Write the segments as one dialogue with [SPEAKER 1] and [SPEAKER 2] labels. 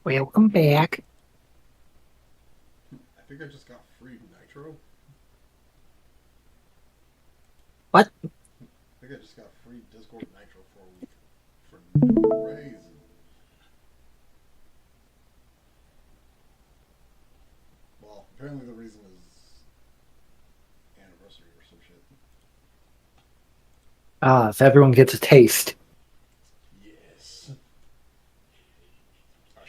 [SPEAKER 1] Welcome back.
[SPEAKER 2] I think I just got free Nitro.
[SPEAKER 1] What?
[SPEAKER 2] I think I just got free Discord Nitro for a week for no reason. Well, apparently the reason is anniversary or some shit.
[SPEAKER 1] Ah, so everyone gets a taste.
[SPEAKER 2] Yes.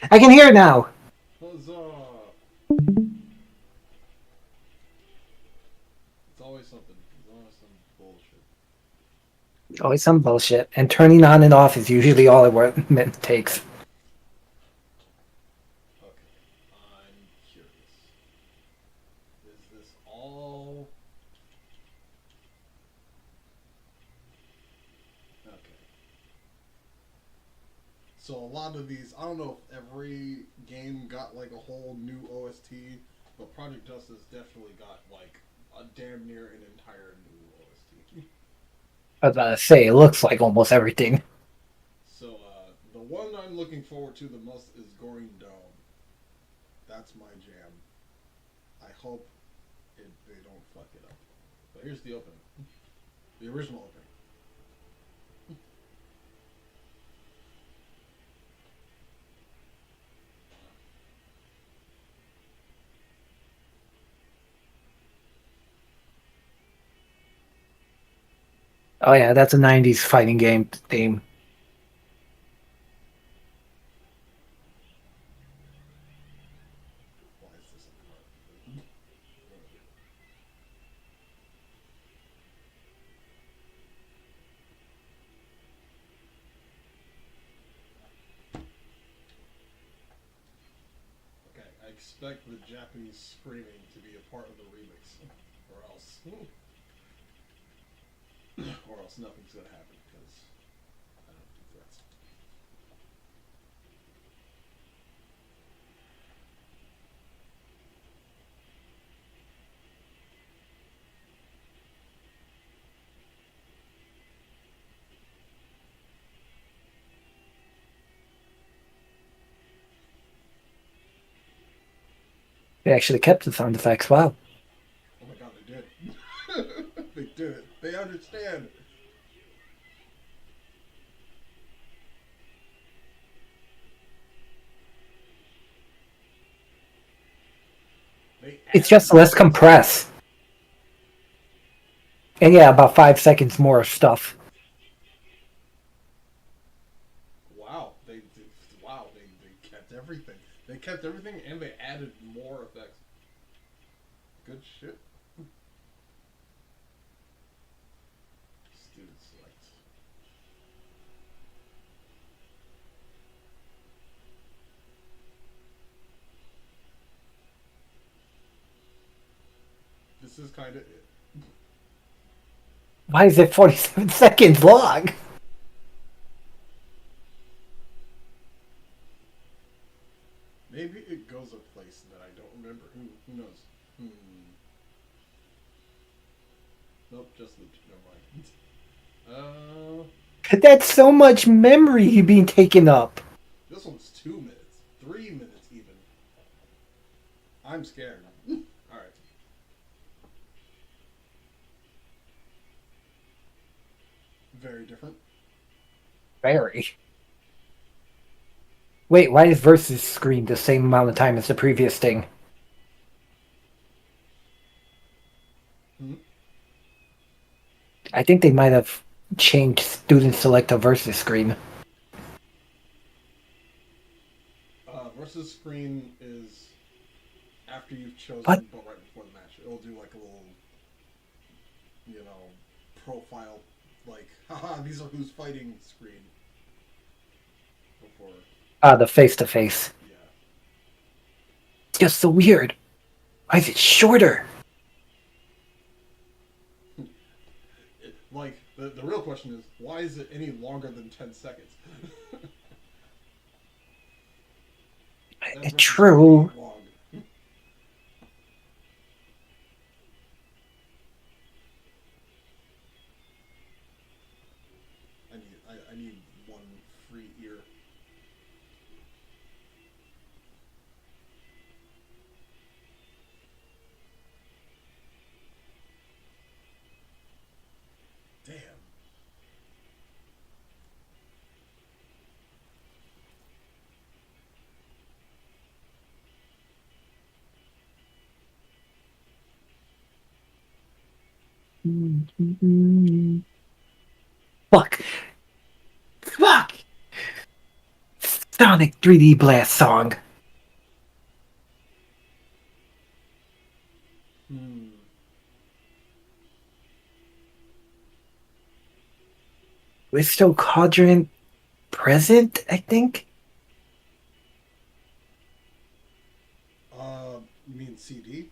[SPEAKER 2] Alright.
[SPEAKER 1] I can hear it now.
[SPEAKER 2] Huzzah! It's always something. It's always some bullshit.
[SPEAKER 1] Always some bullshit. And turning on and off is usually all it takes.
[SPEAKER 2] Okay. I'm curious. Is this all. Okay. So a lot of these, I don't know if every game got like a whole new OST, but Project Justice definitely got like a damn near an entire new OST.
[SPEAKER 1] I was about to say, it looks like almost everything.
[SPEAKER 2] So the one I'm looking forward to the most is Goring Dome. That's my jam. I hope they don't fuck it up. But here's the opening, the original opening.
[SPEAKER 1] Oh yeah, that's a 90s fighting game theme.
[SPEAKER 2] Why is this a card? Okay, I expect the Japanese screaming to be a part of the remix, or else, or else nothing's gonna happen because I don't do threats.
[SPEAKER 1] They actually kept the sound effects. Wow.
[SPEAKER 2] Oh my god, they did. They did it. They understand. They
[SPEAKER 1] It's
[SPEAKER 2] added
[SPEAKER 1] just less
[SPEAKER 2] more stuff.
[SPEAKER 1] compressed. And yeah, about 5 seconds more of stuff.
[SPEAKER 2] Wow, wow, they kept everything. They kept everything and they added more effects. Good shit. Student select. This is kind of it.
[SPEAKER 1] Why is it 47 seconds long?
[SPEAKER 2] Maybe it goes a place that I don't remember. Who knows? Hmm. Nope, just the. Never mind.
[SPEAKER 1] That's so much memory being taken up.
[SPEAKER 2] This one's 2 minutes, 3 minutes even. I'm scared. All right. Very different.
[SPEAKER 1] Very. Wait, why is Versus screen the same amount of time as the previous thing?
[SPEAKER 2] Hmm?
[SPEAKER 1] I think they might have changed student select to Versus screen.
[SPEAKER 2] Versus screen is after you've
[SPEAKER 1] What?
[SPEAKER 2] chosen, but right before the match. It'll do like a little, profile, like, haha, these are who's fighting screen before.
[SPEAKER 1] Ah, the face to face.
[SPEAKER 2] Yeah.
[SPEAKER 1] It's just so weird. Why is it shorter?
[SPEAKER 2] Like, the real question is, why is it any longer than 10 seconds? That versus is way
[SPEAKER 1] True.
[SPEAKER 2] long. I need one free ear.
[SPEAKER 1] Fuck. Fuck. Sonic 3D Blast song.
[SPEAKER 2] Hmm.
[SPEAKER 1] Risto Quadrant present, I think.
[SPEAKER 2] You mean CD?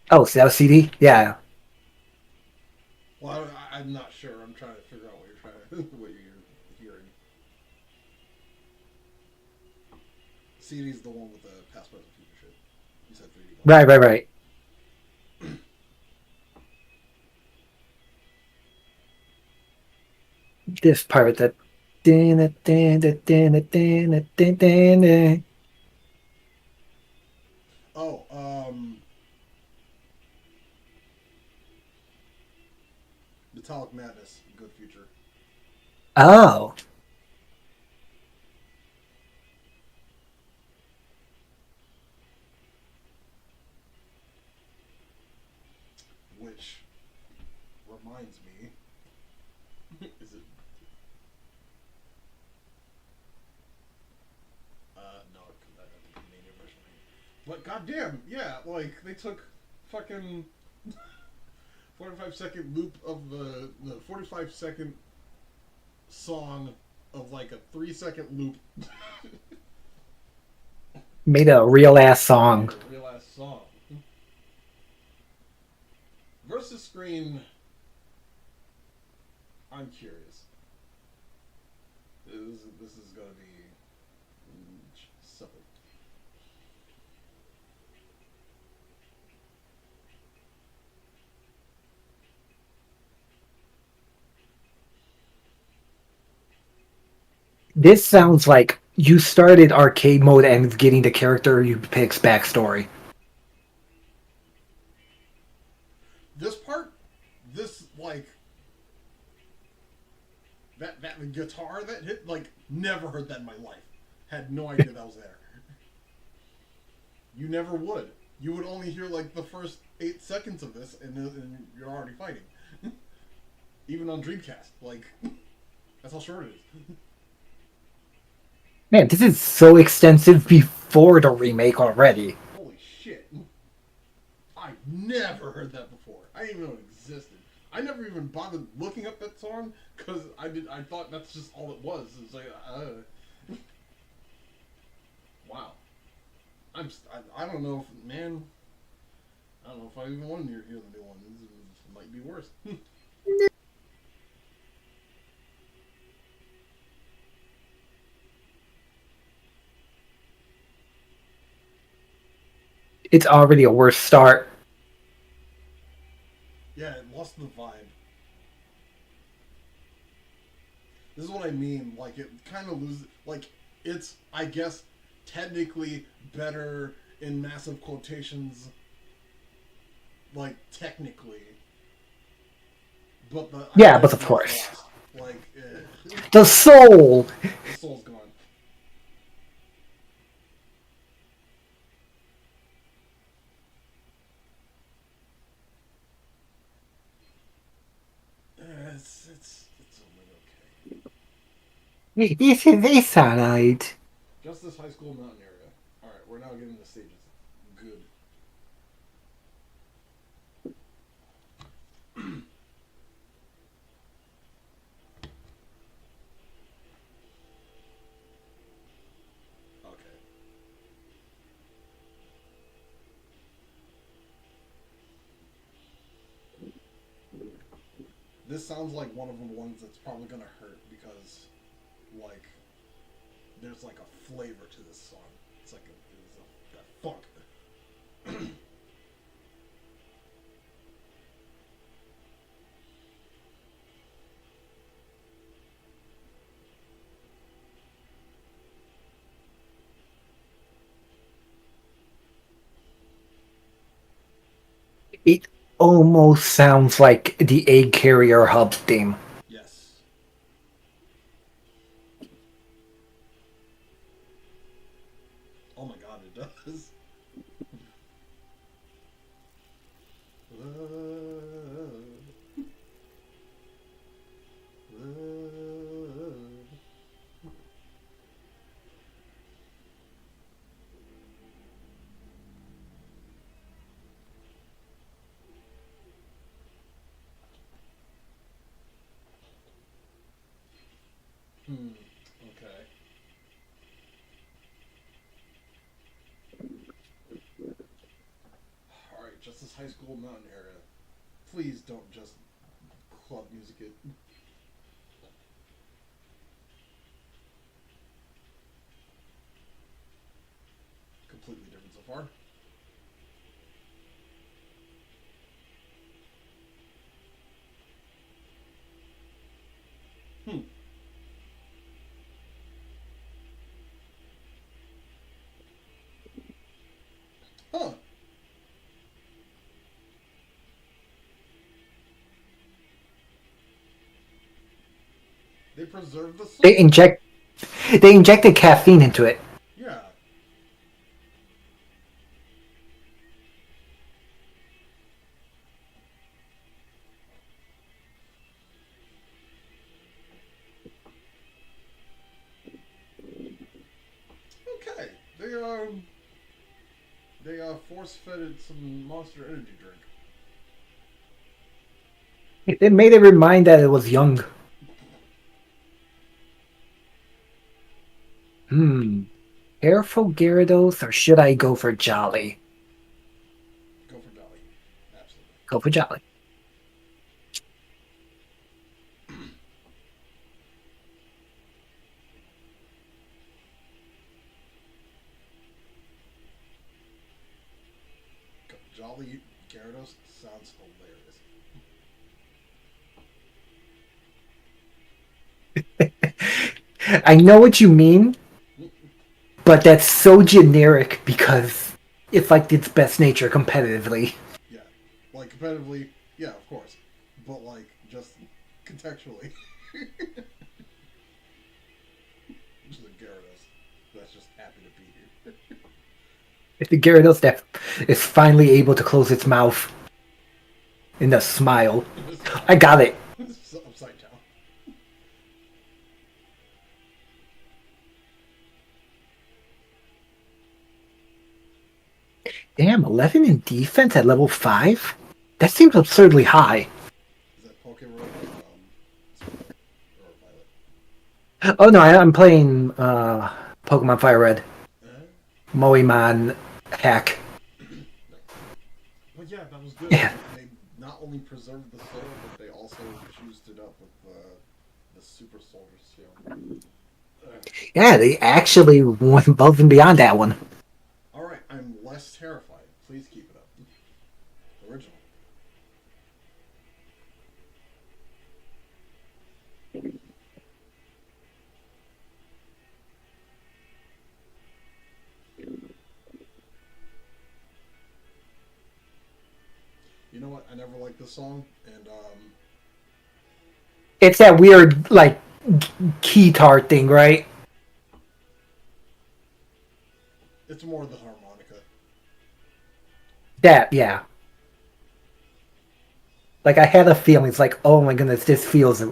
[SPEAKER 1] Oh, so that was CD? Yeah.
[SPEAKER 2] Well, I'm not sure. I'm trying to figure out what you're trying to, what you're hearing. CD's the one with the past, present, future shit. You said 3D Blast.
[SPEAKER 1] Right, right, right. This part that.
[SPEAKER 2] Oh, Metallic Madness, Good Future.
[SPEAKER 1] Oh.
[SPEAKER 2] Which reminds me, is it? No, because I don't think the Mania version. But goddamn, yeah, like they took fucking 45-second loop of the 45-second song of like a 3 second loop.
[SPEAKER 1] Made a real ass
[SPEAKER 2] Made
[SPEAKER 1] song.
[SPEAKER 2] a real ass song. Versus Screen, I'm curious. This is gonna be something.
[SPEAKER 1] This sounds like you started arcade mode and getting the character you pick's backstory.
[SPEAKER 2] This part, this like that guitar that hit, like never heard that in my life. Had no idea that was there. You never would. You would only hear like the first 8 seconds of this, and you're already fighting. Even on Dreamcast, like that's how short it is.
[SPEAKER 1] Man, this is so extensive before the remake already.
[SPEAKER 2] Holy shit! I never heard that before. I didn't even know it existed. I never even bothered looking up that song because I thought that's just all it was. It's like, wow. I don't know if, man. I don't know if I even want to hear the new one. This might be worse.
[SPEAKER 1] It's already a worse start.
[SPEAKER 2] Yeah, it lost the vibe. This is what I mean. Like, it kind of loses. Like, it's, I guess, technically better in massive quotations. Like, technically. But the
[SPEAKER 1] Yeah, but of
[SPEAKER 2] identity is
[SPEAKER 1] course.
[SPEAKER 2] lost. Like,
[SPEAKER 1] The soul!
[SPEAKER 2] the soul's gone. It's only okay.
[SPEAKER 1] It's alright.
[SPEAKER 2] Justice High School Mountain area. All right, we're now getting the stages. Good. Okay. This sounds like one of the ones that's probably gonna hurt because, like, there's like a flavor to this song. It's like that funk.
[SPEAKER 1] It almost sounds like the egg carrier hub theme.
[SPEAKER 2] Yes. Oh my god, it does. this high school mountain area. Please don't just club music it. Completely different so far. Hmm. Huh. They preserved the
[SPEAKER 1] They
[SPEAKER 2] song.
[SPEAKER 1] injected caffeine into it.
[SPEAKER 2] Yeah. Okay. They force fed some Monster Energy drink.
[SPEAKER 1] It made it remind that it was young. Careful Gyarados, or should I go for Jolly?
[SPEAKER 2] Go for Dolly. Absolutely.
[SPEAKER 1] Go for Jolly.
[SPEAKER 2] Jolly Gyarados sounds
[SPEAKER 1] I know what you mean, but that's so generic because it's like its best nature competitively.
[SPEAKER 2] yeah. Like competitively, yeah, of course. But like just contextually. Just a Gyarados that's just happy to be here.
[SPEAKER 1] It's the Gyarados that is finally able to close its mouth in a smile. I got it.
[SPEAKER 2] It's upside down.
[SPEAKER 1] Damn, 11 in defense at level 5? That seems absurdly high.
[SPEAKER 2] Is that Pokemon Scarlet or
[SPEAKER 1] Oh no, I'm playing Pokemon Fire Red.
[SPEAKER 2] Violet?
[SPEAKER 1] Moeman hack.
[SPEAKER 2] But yeah, that was good.
[SPEAKER 1] Yeah.
[SPEAKER 2] They not only preserved the soul, but they also juiced it up with the Super Soldier Serum.
[SPEAKER 1] Yeah, they actually went above and beyond that one.
[SPEAKER 2] All right, I'm less terrified. Please keep it up. Original. You know what? I never liked this song, and
[SPEAKER 1] It's that weird, like, keytar thing, right?
[SPEAKER 2] it's more the harmonica.
[SPEAKER 1] That, yeah. Like, I had a feeling, it's like, oh my goodness, this feels...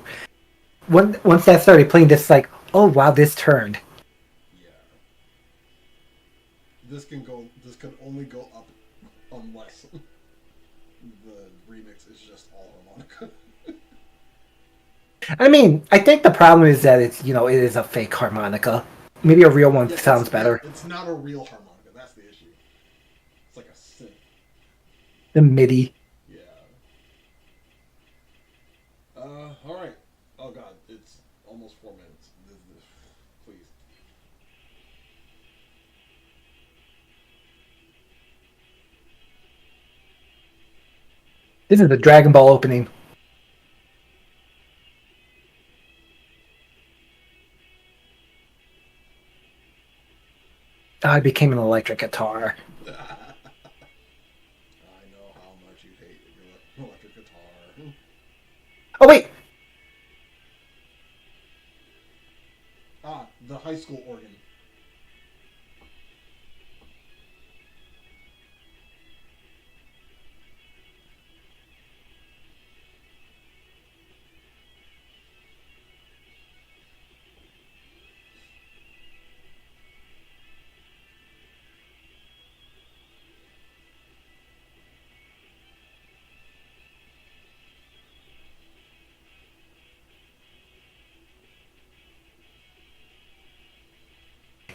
[SPEAKER 1] Once that started playing, this like, oh wow, this turned.
[SPEAKER 2] Yeah. This can go. This can only go up unless the remix is just all harmonica.
[SPEAKER 1] I mean, I think the problem is that it's, it is a fake harmonica. Maybe a real one
[SPEAKER 2] Yeah,
[SPEAKER 1] sounds better.
[SPEAKER 2] it's not a real harmonica. That's the issue. It's like a synth.
[SPEAKER 1] The MIDI.
[SPEAKER 2] Yeah. All right. Oh God, it's almost 4 minutes. Please.
[SPEAKER 1] This is the Dragon Ball opening. I became an electric guitar.
[SPEAKER 2] I know how much you hate your electric guitar.
[SPEAKER 1] Oh wait,
[SPEAKER 2] Ah, the high school organ.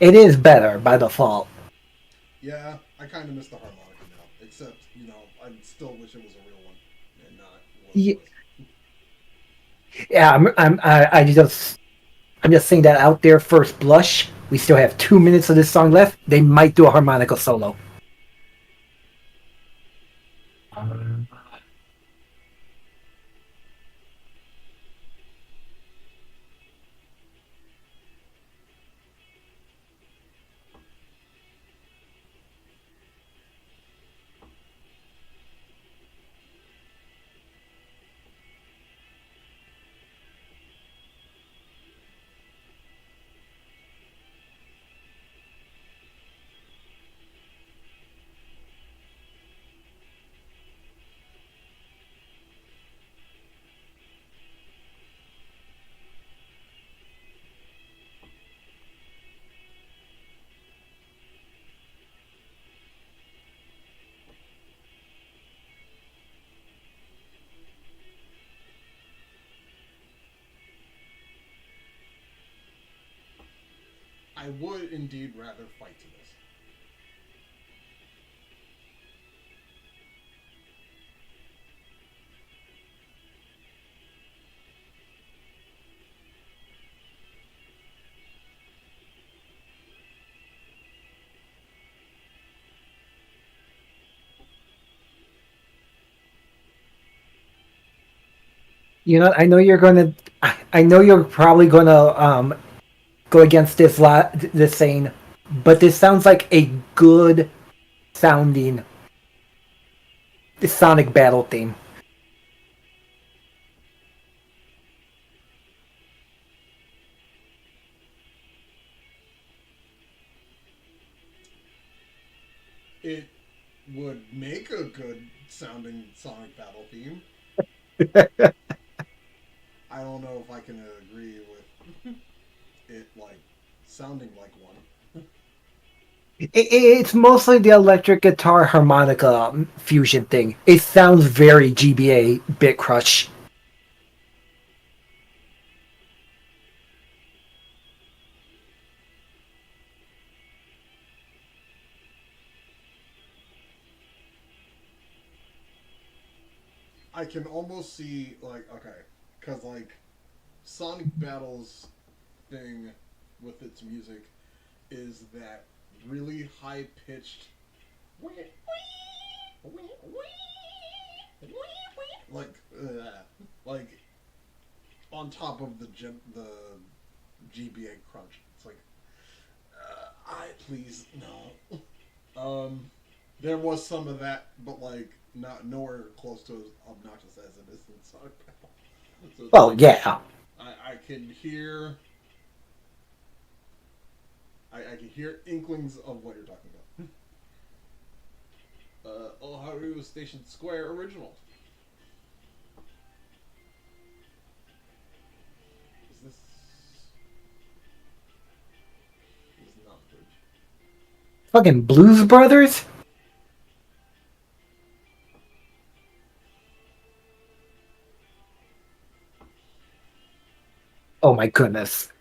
[SPEAKER 1] it is better by default.
[SPEAKER 2] Yeah, I kind of miss the harmonica now. Except, I still wish it was a real one and not what it
[SPEAKER 1] Yeah,
[SPEAKER 2] was.
[SPEAKER 1] yeah. I'm just saying that out there. First blush. We still have 2 minutes of this song left. They might do a harmonica solo.
[SPEAKER 2] I would indeed rather fight to this.
[SPEAKER 1] You know, I know you're gonna. I know you're probably gonna go against this saying, but this sounds like a good sounding Sonic battle theme.
[SPEAKER 2] It would make a good sounding Sonic battle theme. I don't know if I can agree with it like sounding like one.
[SPEAKER 1] It's mostly the electric guitar harmonica fusion thing. It sounds very GBA Bit Crush.
[SPEAKER 2] I can almost see like okay, because like Sonic Battles thing with its music is that really high pitched like like on top of the GBA crunch. It's like I please no. There was some of that, but like not nowhere close to as obnoxious as it is in Sonic Battle. So it's
[SPEAKER 1] Well,
[SPEAKER 2] like
[SPEAKER 1] yeah.
[SPEAKER 2] I can hear I can hear inklings of what you're talking about. Oharu Station Square original. Is this is not the bridge?
[SPEAKER 1] Fucking Blues Brothers? Oh my goodness.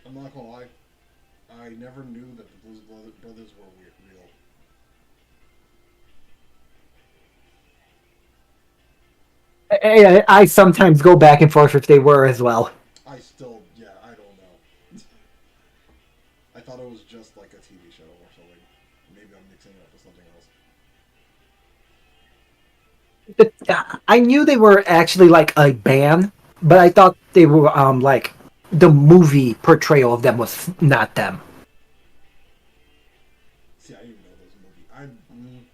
[SPEAKER 2] I'm not gonna lie. I never knew that the Blues Brothers were real.
[SPEAKER 1] I sometimes go back and forth if they were as well.
[SPEAKER 2] I still, yeah, I don't know. I thought it was just like a TV show or something. Maybe I'm mixing it up with something
[SPEAKER 1] I knew they were actually like a band, but I thought they were like the movie portrayal of them was not them.
[SPEAKER 2] else. See, I didn't even know there was a movie.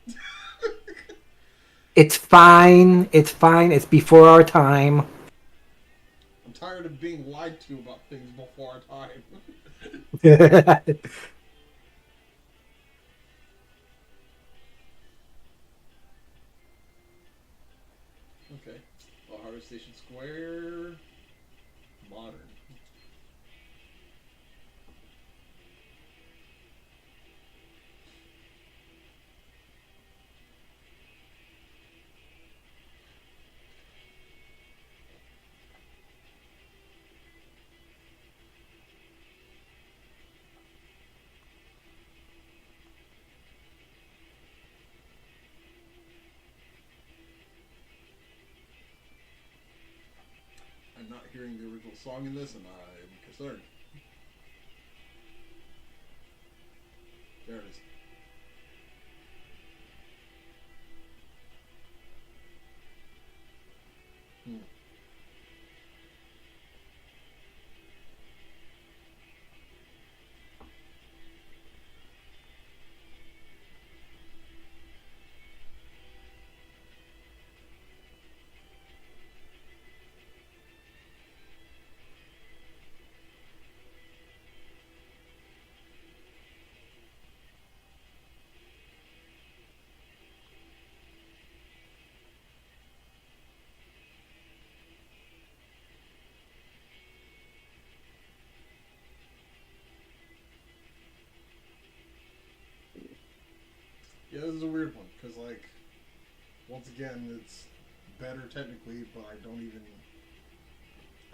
[SPEAKER 1] It's fine. It's fine. It's before our time.
[SPEAKER 2] I'm tired of being lied to about things before our time. Okay. Ohio Station Square. Modern. hearing the original song in this, and I'm concerned. There it is. Hmm. Yeah, this is a weird one because, like, once again, it's better technically, but I don't even.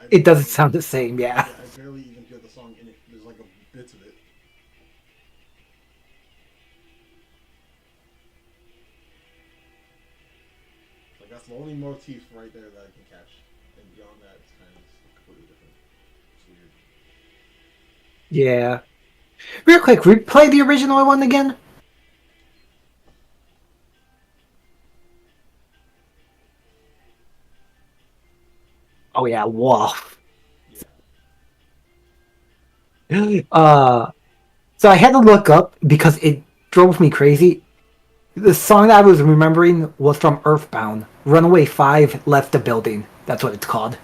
[SPEAKER 2] I
[SPEAKER 1] It doesn't
[SPEAKER 2] barely.
[SPEAKER 1] sound the same, yeah.
[SPEAKER 2] Yeah, I barely even hear the song in it. There's like a bits of it. Like that's the only motif right there that I can catch, and beyond that, it's kind of completely different. It's weird.
[SPEAKER 1] Yeah. Real quick, replay the original one again. Oh yeah, Wolf.
[SPEAKER 2] Yeah.
[SPEAKER 1] So I had to look up because it drove me crazy. The song I was remembering was from Earthbound. Runaway 5 left the building. That's what it's called.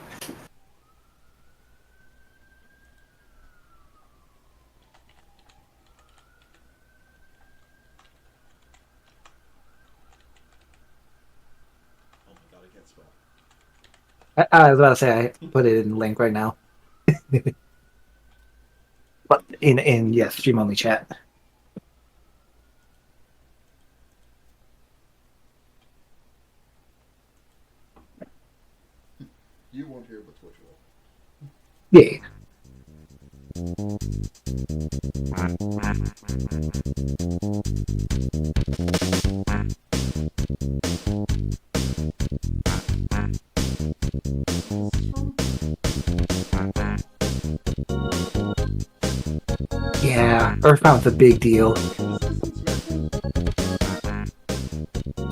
[SPEAKER 2] Oh my god, I can't spell.
[SPEAKER 1] I was about to say I put it in the link right now. But in yes, stream only chat.
[SPEAKER 2] You won't hear, but Twitch will.
[SPEAKER 1] Yeah. Yeah, Earthbound's a big deal.
[SPEAKER 2] Is this in Smash?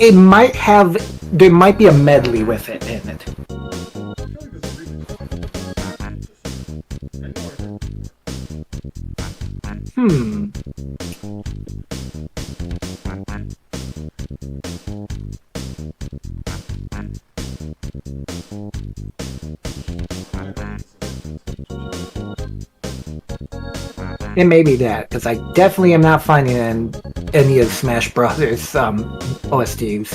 [SPEAKER 1] It might have there might be a medley with it in it.
[SPEAKER 2] I feel like this is remix. I know I heard it
[SPEAKER 1] Hmm. It may be that, because I definitely am not finding it in any of Smash Brothers OSTs.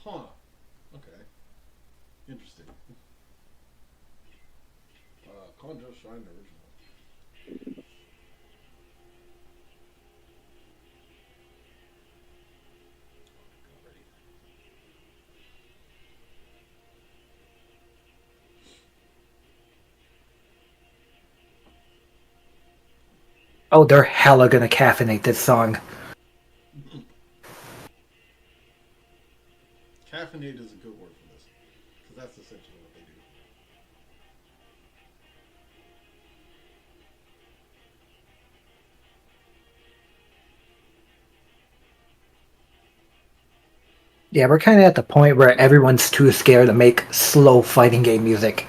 [SPEAKER 2] Huh. Okay. Interesting. Conjo Shrine original. Already.
[SPEAKER 1] Oh, they're hella gonna caffeinate this song.
[SPEAKER 2] Caffeinate is a good word for this, because that's essentially what they do.
[SPEAKER 1] Yeah, we're kind of at the point where everyone's too scared to make slow fighting game music.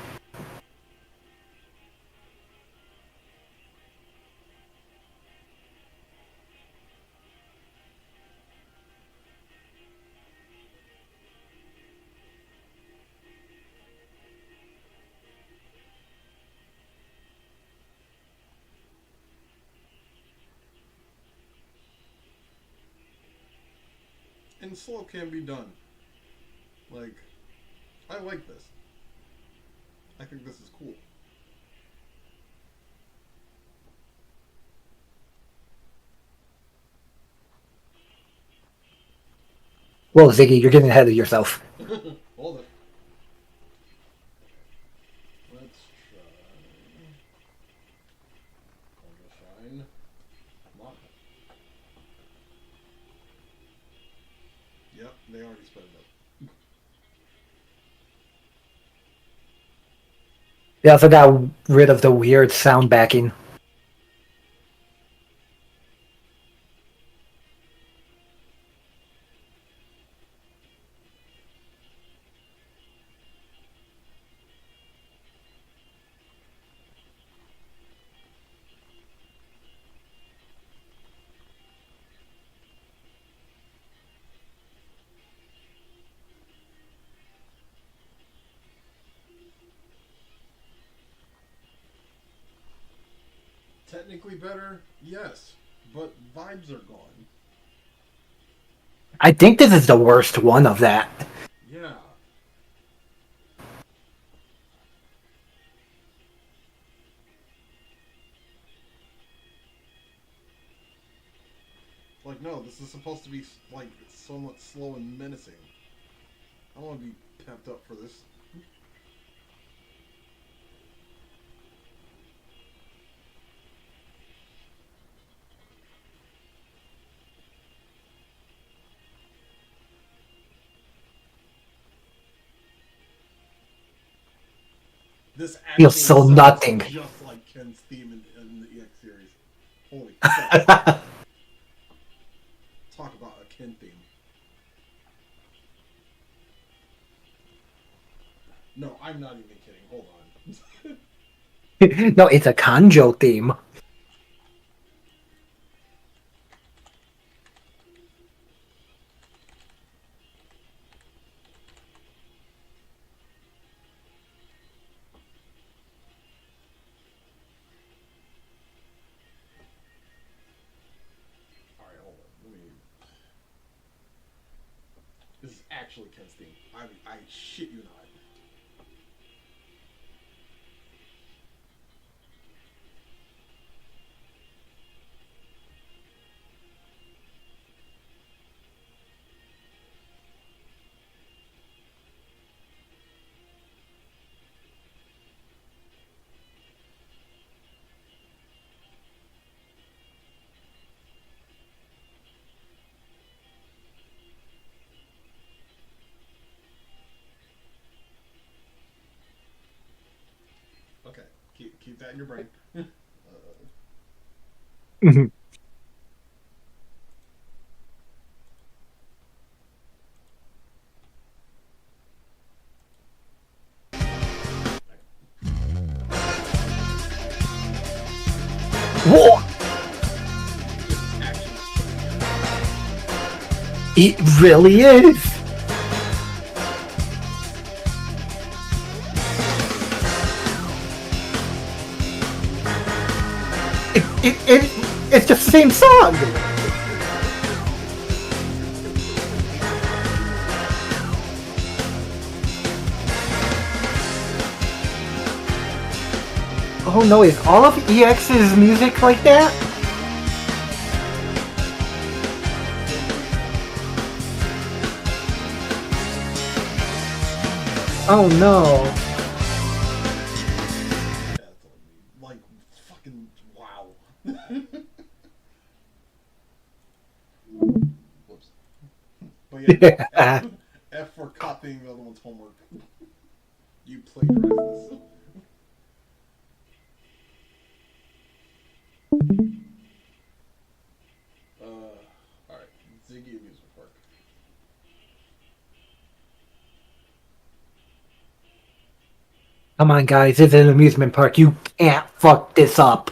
[SPEAKER 2] And slow can be done. Like, I like this. I think this is cool.
[SPEAKER 1] Whoa, Ziggy, you're getting ahead of yourself.
[SPEAKER 2] Hold it. Let's try. Shine. Come on. Yep, they already sped it up.
[SPEAKER 1] They also got rid of the weird sound backing.
[SPEAKER 2] Technically better, yes, but vibes are gone.
[SPEAKER 1] I think this is the worst one of that.
[SPEAKER 2] Yeah. Like, no, this is supposed to be, like, somewhat slow and menacing. I don't want to be pepped up for this. This actually
[SPEAKER 1] Feels so
[SPEAKER 2] sounds
[SPEAKER 1] nothing.
[SPEAKER 2] just like Ken's theme in the EX series. Holy fuck. Talk about a Ken theme. No, I'm not even kidding. Hold on.
[SPEAKER 1] No, it's a Kanjo theme.
[SPEAKER 2] Alright, hold on. Let me. This is actually Ken's theme. I shit you not. Okay, keep that in your brain.
[SPEAKER 1] Whoa! It really is. It's just the same song. Oh no, is all of EX's music like that? Oh no.
[SPEAKER 2] Like, fucking wow. Whoops. But yeah, F for copying the other one's homework. You plagiarized this. Alright. Ziggy Amusement Park.
[SPEAKER 1] Come on, guys, it's an amusement park. You can't fuck this up.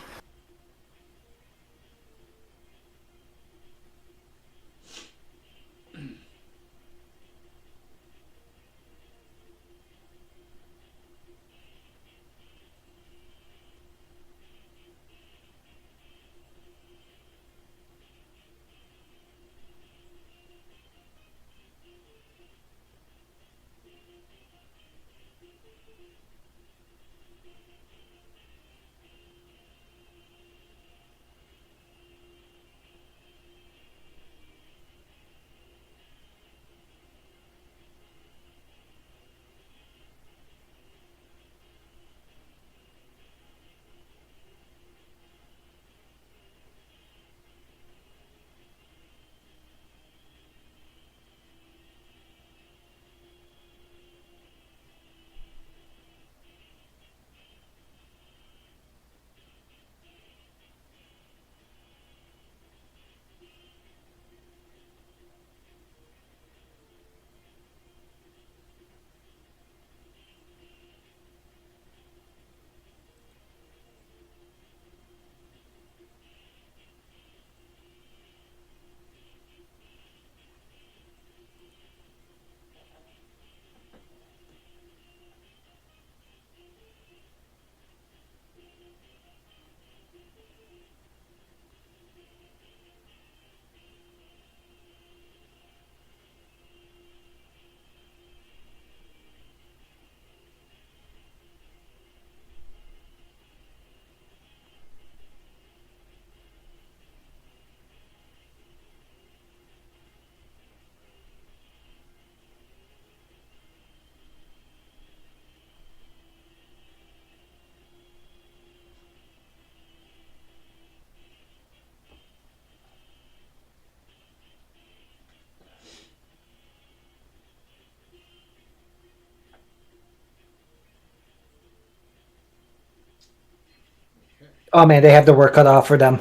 [SPEAKER 1] Oh man, they have the work cut off for them.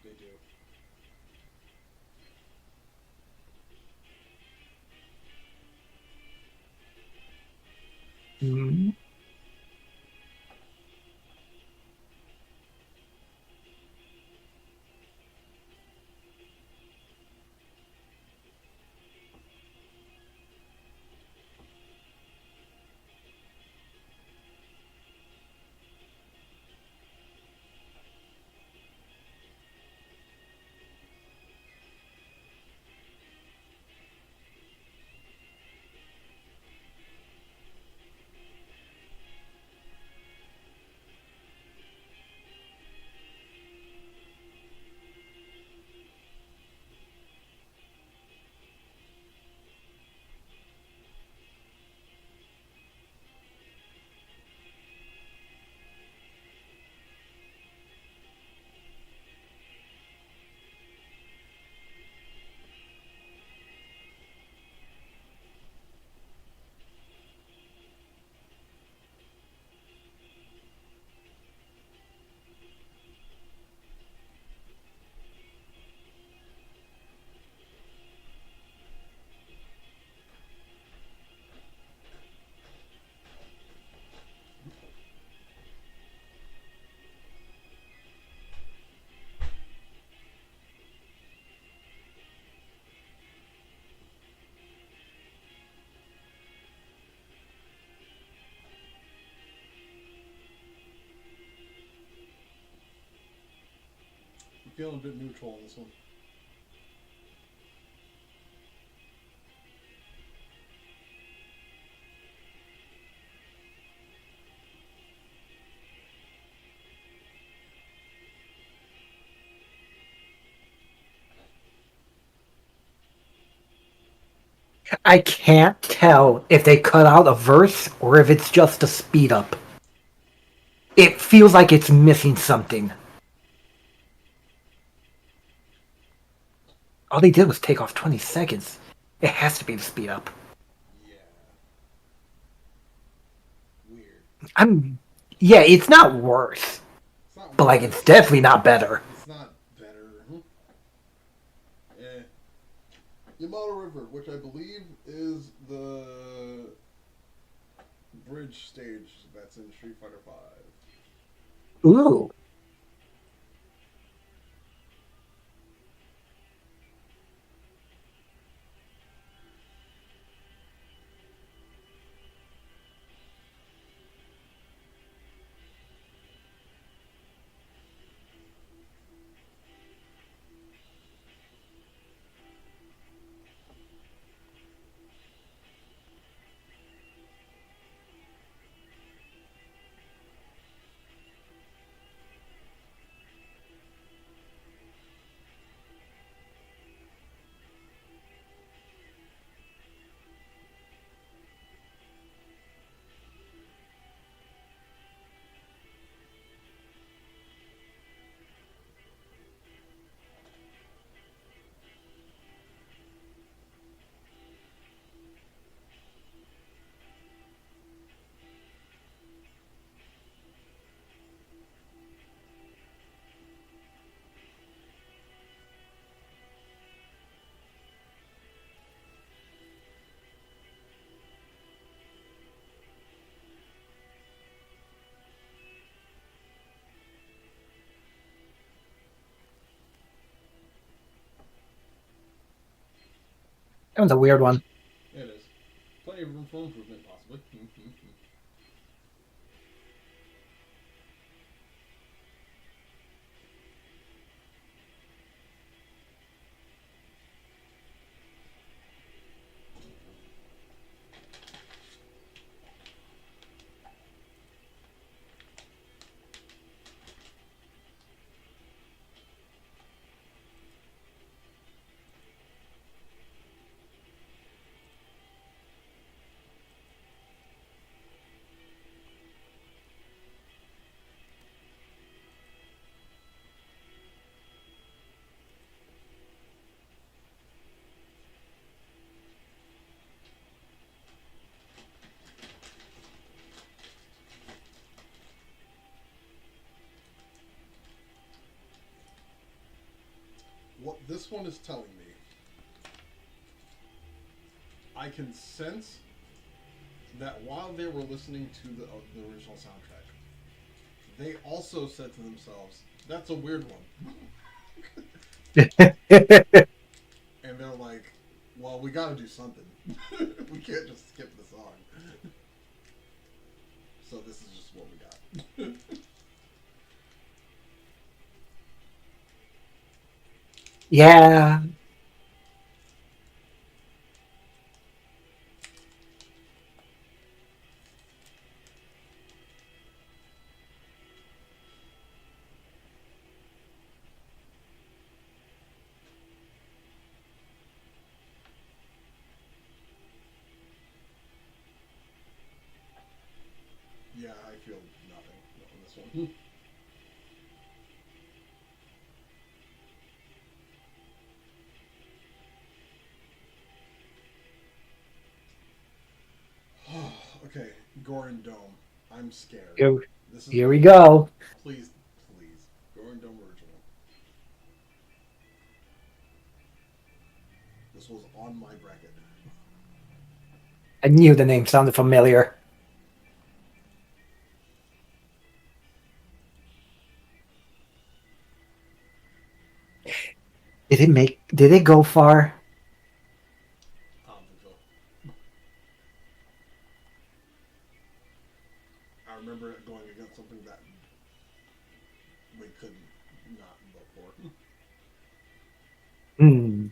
[SPEAKER 2] They do.
[SPEAKER 1] Mm.
[SPEAKER 2] I'm feeling a bit neutral on this one.
[SPEAKER 1] I can't tell if they cut out a verse or if it's just a speed up. It feels like it's missing something. All they did was take off 20 seconds. It has to be the speed up.
[SPEAKER 2] Yeah. Weird.
[SPEAKER 1] I'm. Yeah, it's not worse,
[SPEAKER 2] It's not
[SPEAKER 1] but like
[SPEAKER 2] worse.
[SPEAKER 1] it's definitely not better.
[SPEAKER 2] It's not better. Eh. Yamato River, which I believe is the bridge stage that's in Street Fighter Five.
[SPEAKER 1] Ooh. That was a weird one.
[SPEAKER 2] It is. Plenty of room for improvement, possibly. what this one is telling me, I can sense that while they were listening to the original soundtrack, they also said to themselves, "That's a weird one," and they're like, "Well, we got to do something. We can't just skip the song." So this is just what we got.
[SPEAKER 1] Yeah.
[SPEAKER 2] Yeah, I feel nothing on this one. Okay, Gorin Dome. I'm scared.
[SPEAKER 1] Here,
[SPEAKER 2] This is
[SPEAKER 1] here
[SPEAKER 2] my
[SPEAKER 1] we go.
[SPEAKER 2] please, please. Gorin Dome original. This was on my bracket.
[SPEAKER 1] I knew the name sounded familiar. Did it go far?
[SPEAKER 2] I don't think so. I remember it going against something that we couldn't not vote for.
[SPEAKER 1] Hmm.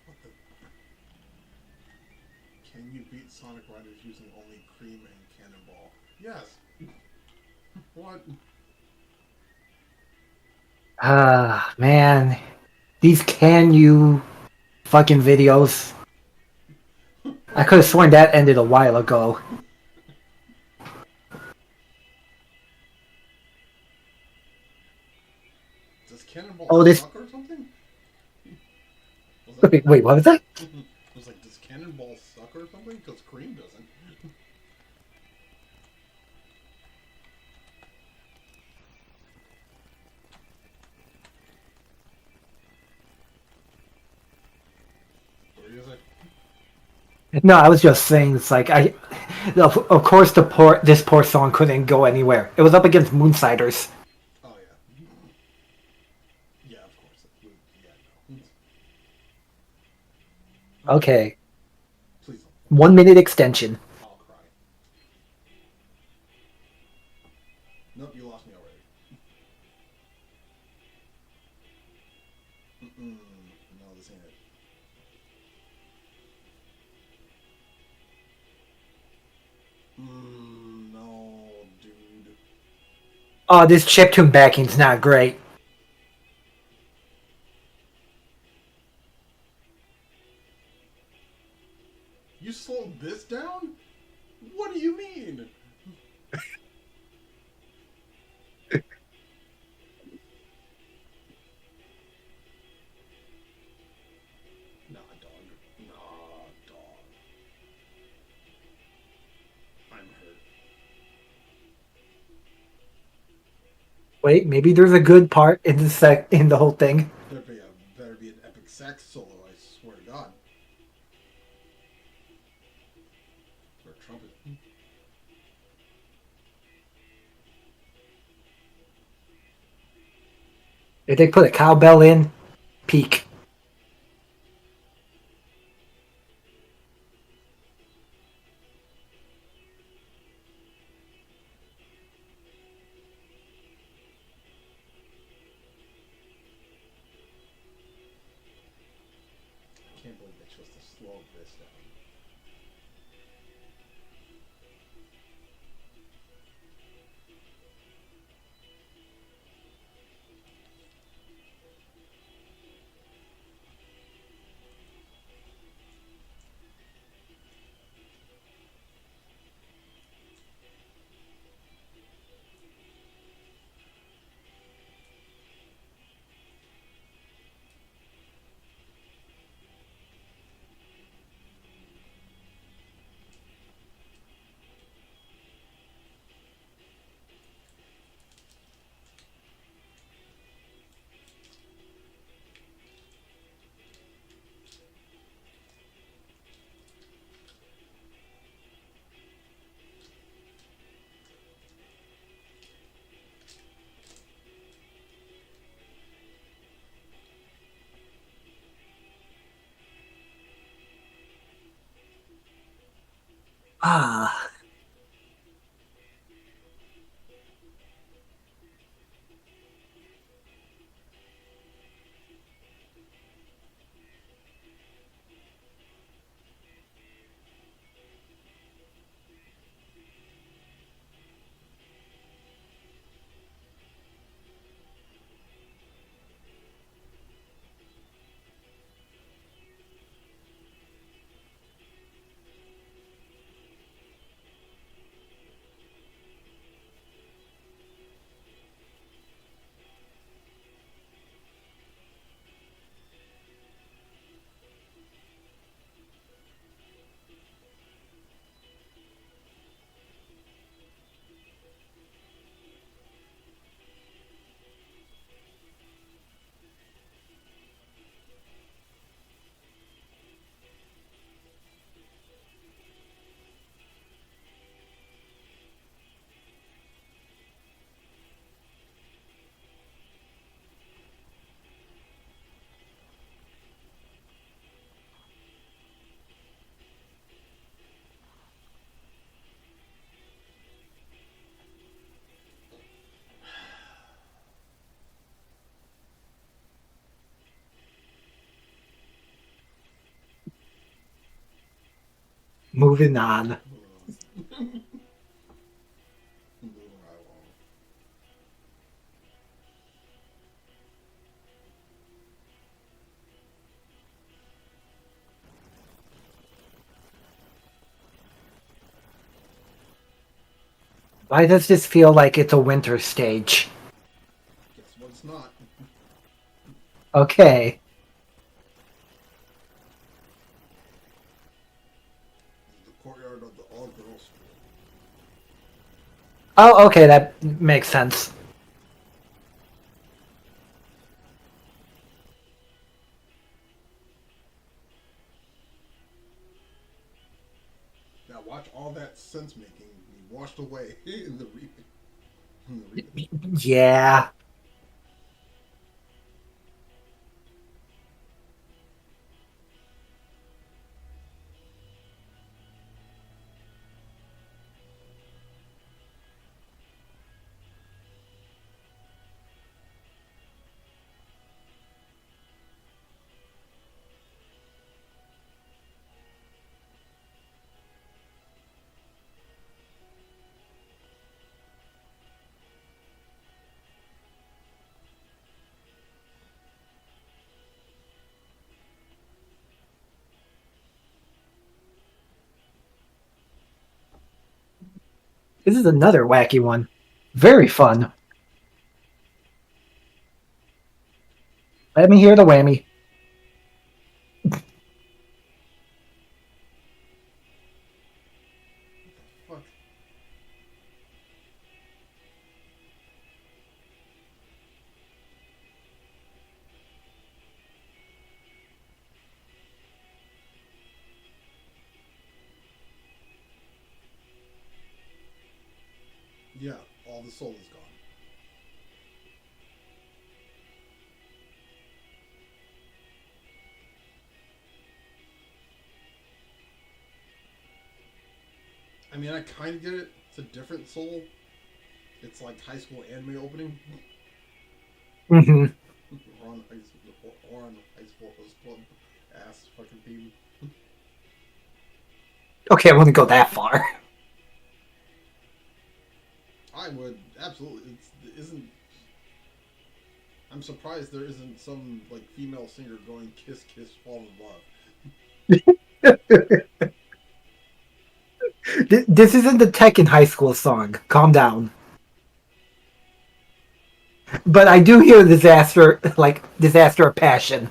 [SPEAKER 2] What the? Can you beat Sonic Riders using only Cream and Cannonball? Yes. What?
[SPEAKER 1] Ah, man. These can you fucking videos. I
[SPEAKER 2] What
[SPEAKER 1] could have
[SPEAKER 2] do
[SPEAKER 1] sworn that ended a while ago.
[SPEAKER 2] Does Cannonball
[SPEAKER 1] Oh, this.
[SPEAKER 2] suck or something? Was that?
[SPEAKER 1] Wait, what was that?
[SPEAKER 2] I was like, does Cannonball suck or something? Because Cream doesn't. What were you gonna say?
[SPEAKER 1] No, I was just saying. It's like I. Of course, this poor song couldn't go anywhere. It was up against Moonsiders.
[SPEAKER 2] Oh yeah. Yeah, of course. Yeah, no.
[SPEAKER 1] Okay,
[SPEAKER 2] Please don't.
[SPEAKER 1] 1 minute extension.
[SPEAKER 2] I'll cry. Nope, you lost me already. Mm-mm. No, this ain't it. No, dude.
[SPEAKER 1] Oh, this chiptune backing's not great.
[SPEAKER 2] You slowed this down? What do you mean?
[SPEAKER 1] Wait, maybe there's a good part in the whole thing.
[SPEAKER 2] Better be an epic sax solo. I swear to God. Or a trumpet.
[SPEAKER 1] If they put a cowbell in, peak.
[SPEAKER 2] I can't believe they chose to slow this down.
[SPEAKER 1] Ah, moving on.
[SPEAKER 2] Moving right along.
[SPEAKER 1] Why does this feel like it's a winter stage?
[SPEAKER 2] Guess what? It's not.
[SPEAKER 1] Okay.
[SPEAKER 2] This is the courtyard of the all-girls school.
[SPEAKER 1] Oh, okay, that makes sense.
[SPEAKER 2] Now watch all that sense making be washed away in the remake. In the remake.
[SPEAKER 1] Yeah. This is another wacky one. Very fun. Let me hear the whammy.
[SPEAKER 2] Fuck. Yeah, all the soul is gone. I mean, I kind of get it. It's a different soul. It's like high school anime opening.
[SPEAKER 1] Hmm.
[SPEAKER 2] Or on high school host club ass fucking theme.
[SPEAKER 1] Okay, I wouldn't go that far.
[SPEAKER 2] I would absolutely. It isn't. I'm surprised there isn't some like female singer going kiss kiss fall in love.
[SPEAKER 1] This isn't the Tekken high school song. Calm down. But I do hear disaster, like disaster of passion.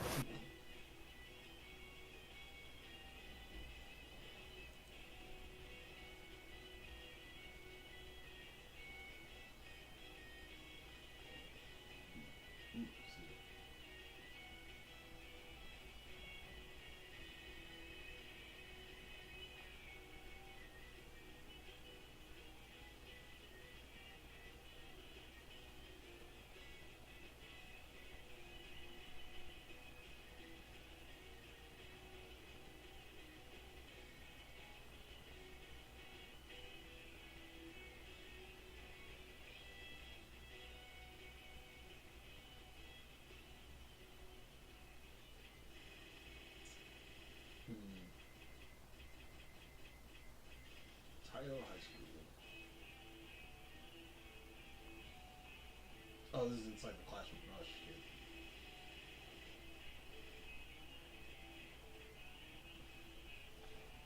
[SPEAKER 2] Hmm. Tayo High School. Oh, this is inside the classroom. Oh shit.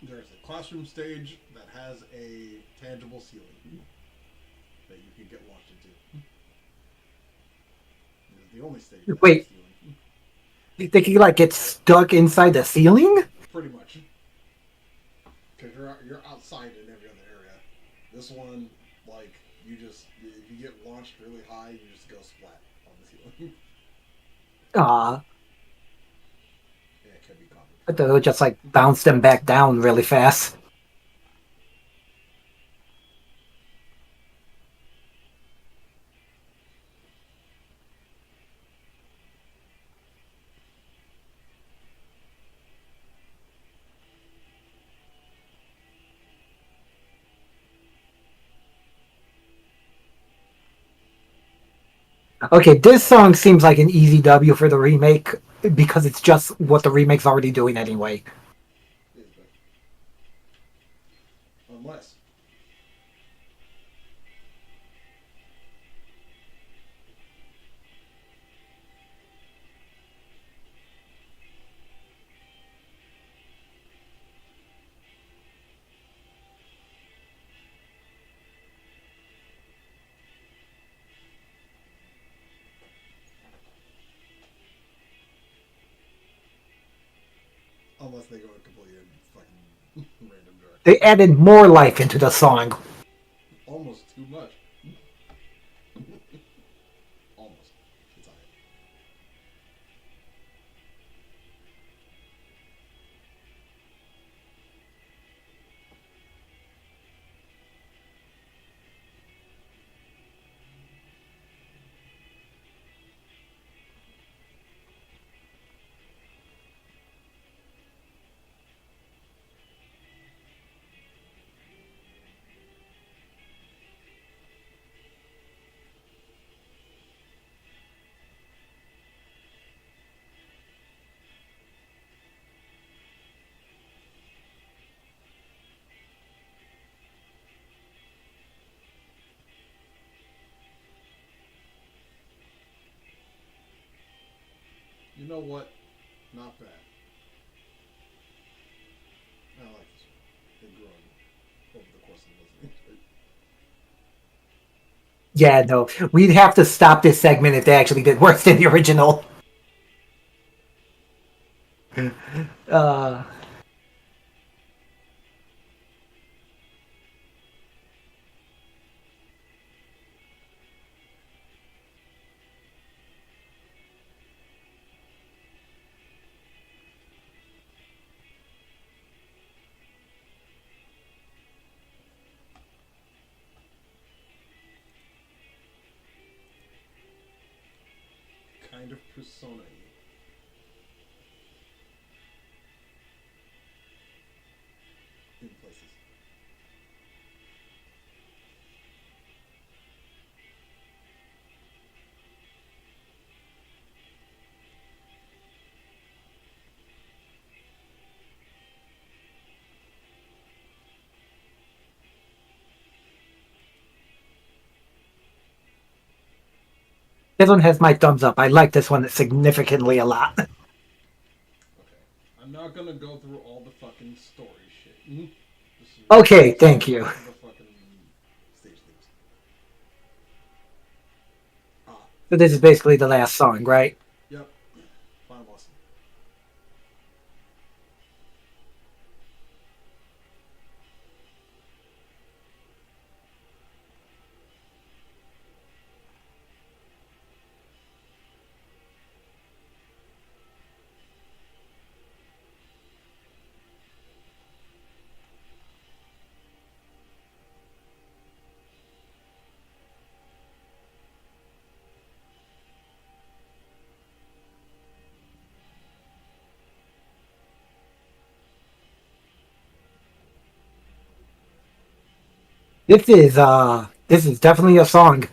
[SPEAKER 2] There's a classroom stage that has a tangible ceiling that you can get launched into. It is the only stage that has a
[SPEAKER 1] Wait,
[SPEAKER 2] ceiling.
[SPEAKER 1] you think you like get stuck inside the ceiling?
[SPEAKER 2] Pretty much. Because you're outside in every other area. This one, like, you just, if you get launched really high, you just go splat on the ceiling.
[SPEAKER 1] Ah,
[SPEAKER 2] Yeah, it can be
[SPEAKER 1] I
[SPEAKER 2] complicated.
[SPEAKER 1] thought it would just like bounce them back down really fast. Okay, this song seems like an easy W for the remake because it's just what the remake's already doing anyway.
[SPEAKER 2] It is, but unless, unless they go a completely fucking random
[SPEAKER 1] They
[SPEAKER 2] direction.
[SPEAKER 1] added more life into the song.
[SPEAKER 2] Almost too much. Almost. It's alright. You know what? Not bad. I like this one. It grew on over the course of listening to it.
[SPEAKER 1] Yeah, no, we'd have to stop this segment if they actually did worse than the original. Uh,
[SPEAKER 2] of Persona. In places.
[SPEAKER 1] This one has my thumbs up. I like this one significantly a lot.
[SPEAKER 2] Okay. I'm not gonna go through all the fucking story shit.
[SPEAKER 1] Okay, thank you.
[SPEAKER 2] The fucking stage themes. Ah,
[SPEAKER 1] So this is basically the last song, right?
[SPEAKER 2] yep. Final boss.
[SPEAKER 1] This is definitely a song.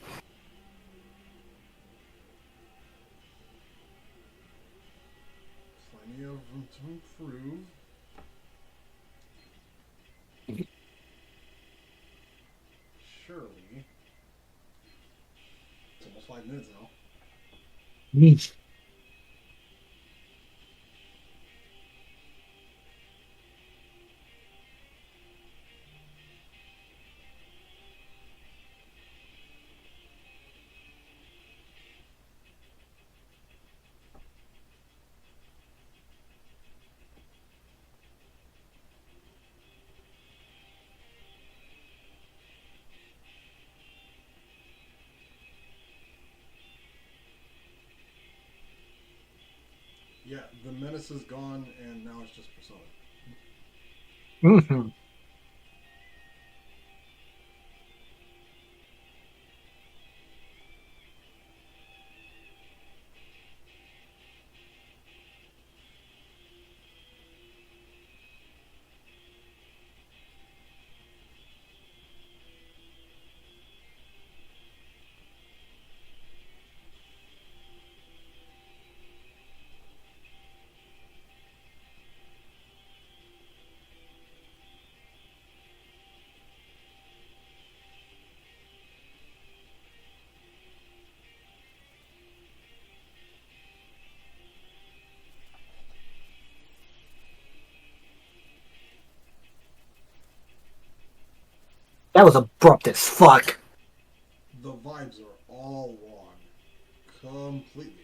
[SPEAKER 2] Plenty of room to improve. Surely. It's almost 5 minutes now.
[SPEAKER 1] Mm.
[SPEAKER 2] Yeah, the menace is gone, and now it's just Persona.
[SPEAKER 1] Hmm. That was abrupt as fuck.
[SPEAKER 2] The vibes are all wrong. Completely.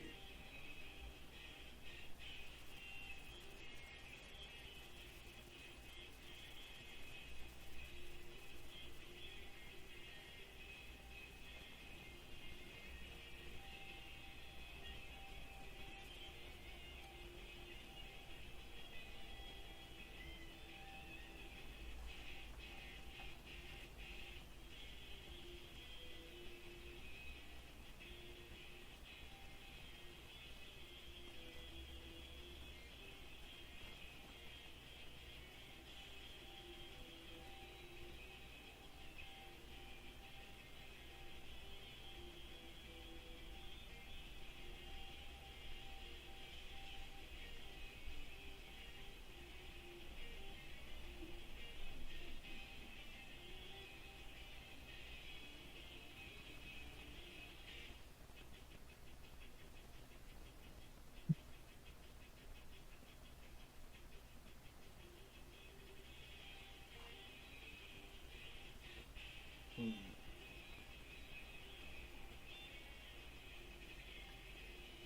[SPEAKER 2] Hmm.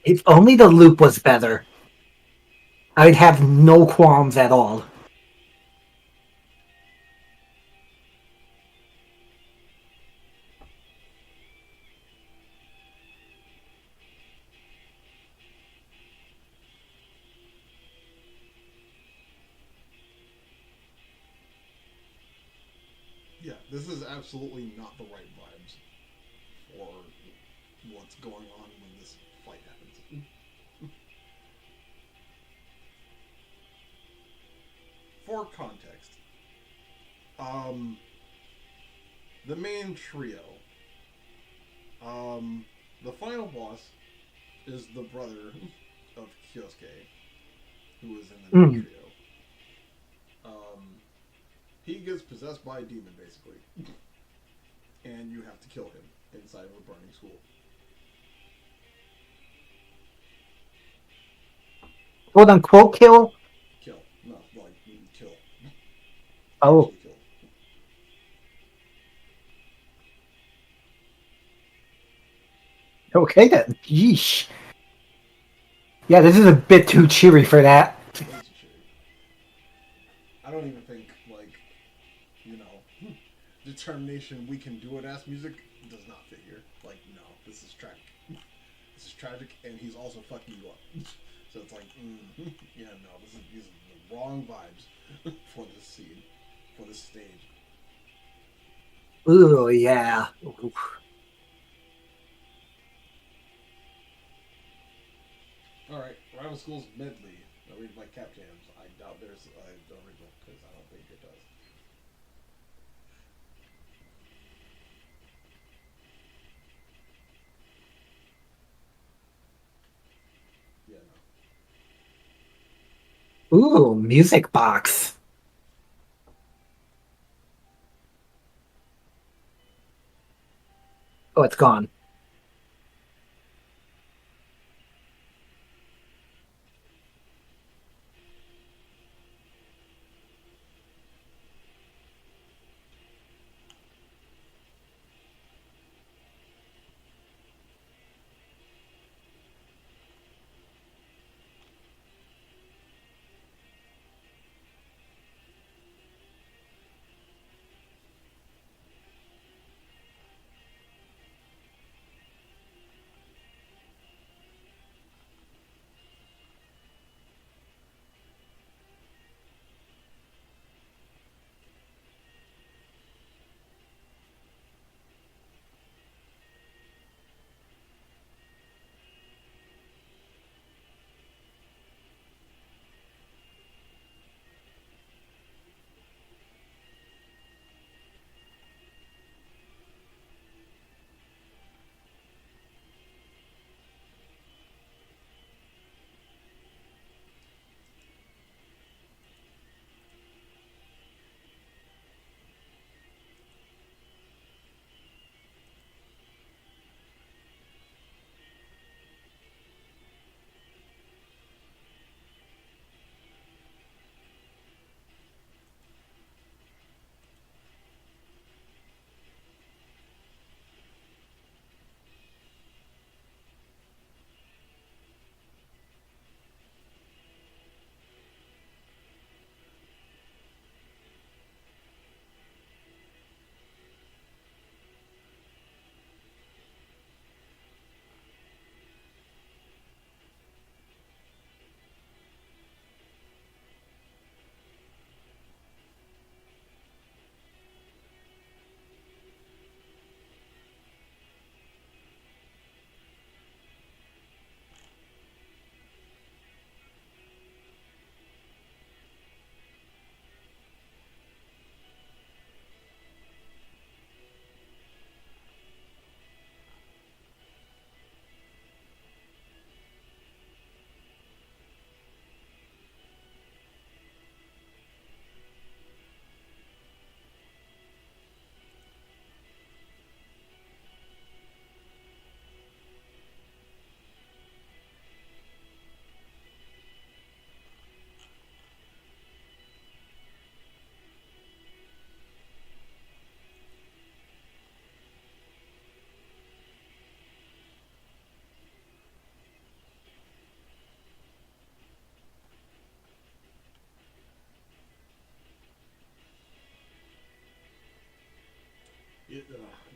[SPEAKER 1] If only the loop was better, I'd have no qualms at all.
[SPEAKER 2] Yeah, this is absolutely not the right vibes for what's going on when this fight happens. for context, um, the main trio, the final boss is the brother of Kyosuke, who is in the main
[SPEAKER 1] Mm.
[SPEAKER 2] trio. Um, he gets possessed by a demon, basically, and you have to kill him inside of a burning school.
[SPEAKER 1] Quote unquote kill.
[SPEAKER 2] Kill, no, like kill,
[SPEAKER 1] Oh,
[SPEAKER 2] actually kill.
[SPEAKER 1] okay then. Yeesh. Yeah, this is a bit too cheery for that.
[SPEAKER 2] Way too shitty. I don't even think like you know determination we can do it ass music does not fit here. Like no, this is tragic. This is tragic, and he's also fucking you up. So it's like, yeah, no, these are the wrong vibes for this scene, for this stage.
[SPEAKER 1] Ooh, yeah. Oof.
[SPEAKER 2] All right, Rival Schools medley. I read by Cap Jams. I doubt there's the original because I don't think it does. Yeah,
[SPEAKER 1] Ooh, music box. Oh, it's gone.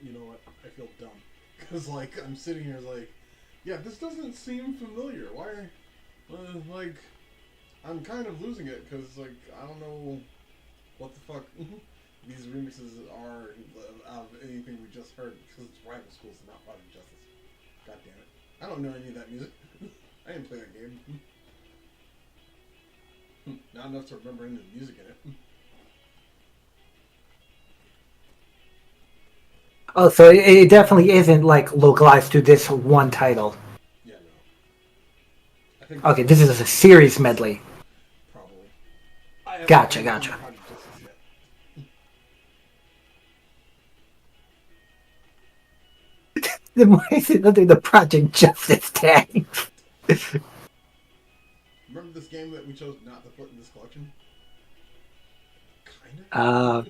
[SPEAKER 2] you know what? I feel dumb because like I'm sitting here like, yeah, this doesn't seem familiar. Why? Like I'm kind of losing it because like I don't know what the fuck these remixes are out of anything we just heard because it's Rival Schools, not Project Justice. God damn it! I don't know any of that music. I didn't play that game. Not enough to remember any of the music in it.
[SPEAKER 1] Oh, so it definitely isn't like localized to this one title.
[SPEAKER 2] Yeah, no. I think this
[SPEAKER 1] Okay,
[SPEAKER 2] is
[SPEAKER 1] this is a series
[SPEAKER 2] Genesis,
[SPEAKER 1] medley.
[SPEAKER 2] probably. I haven't
[SPEAKER 1] Gotcha,
[SPEAKER 2] played from
[SPEAKER 1] gotcha.
[SPEAKER 2] Project Justice yet.
[SPEAKER 1] Then why is it under the Project Justice tag?
[SPEAKER 2] Remember this game that we chose not to put in this collection? Kinda.
[SPEAKER 1] Uh,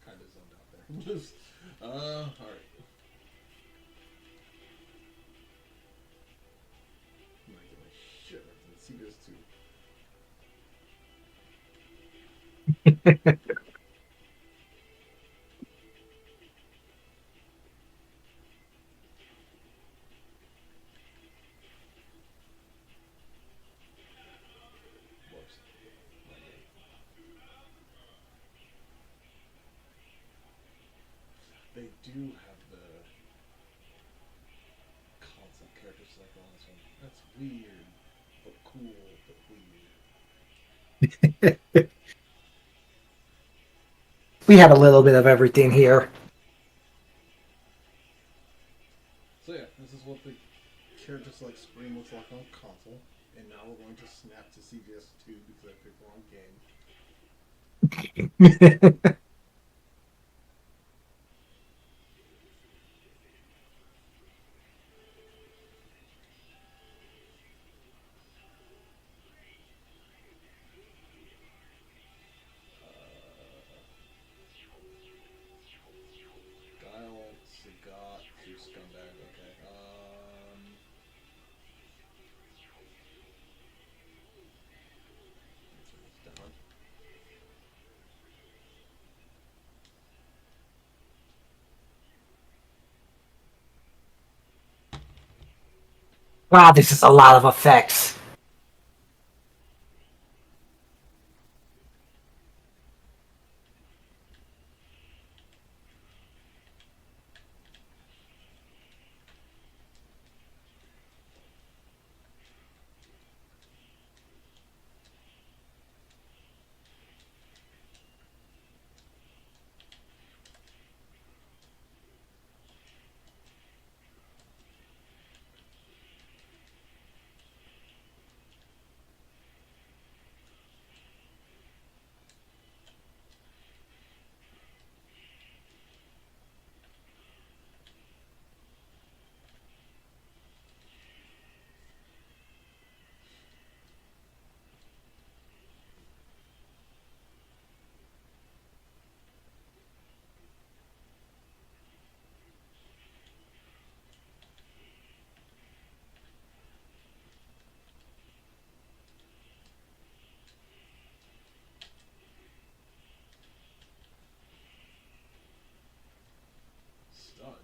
[SPEAKER 2] Kinda zoned out there. Just, alright. I'm gonna get my shit ripped in CBS 2. Whoops. My game. They do have the constant character select on this one. That's weird, but cool, but weird.
[SPEAKER 1] we have a little bit of everything here.
[SPEAKER 2] So yeah, this is what the character select screen looks like on console. And now we're going to snap to CVS 2 because I picked the wrong game. Guile, Sagat, you scumbag. Okay. Let's turn this down.
[SPEAKER 1] Wow, this is a lot of effects.
[SPEAKER 2] Stunned.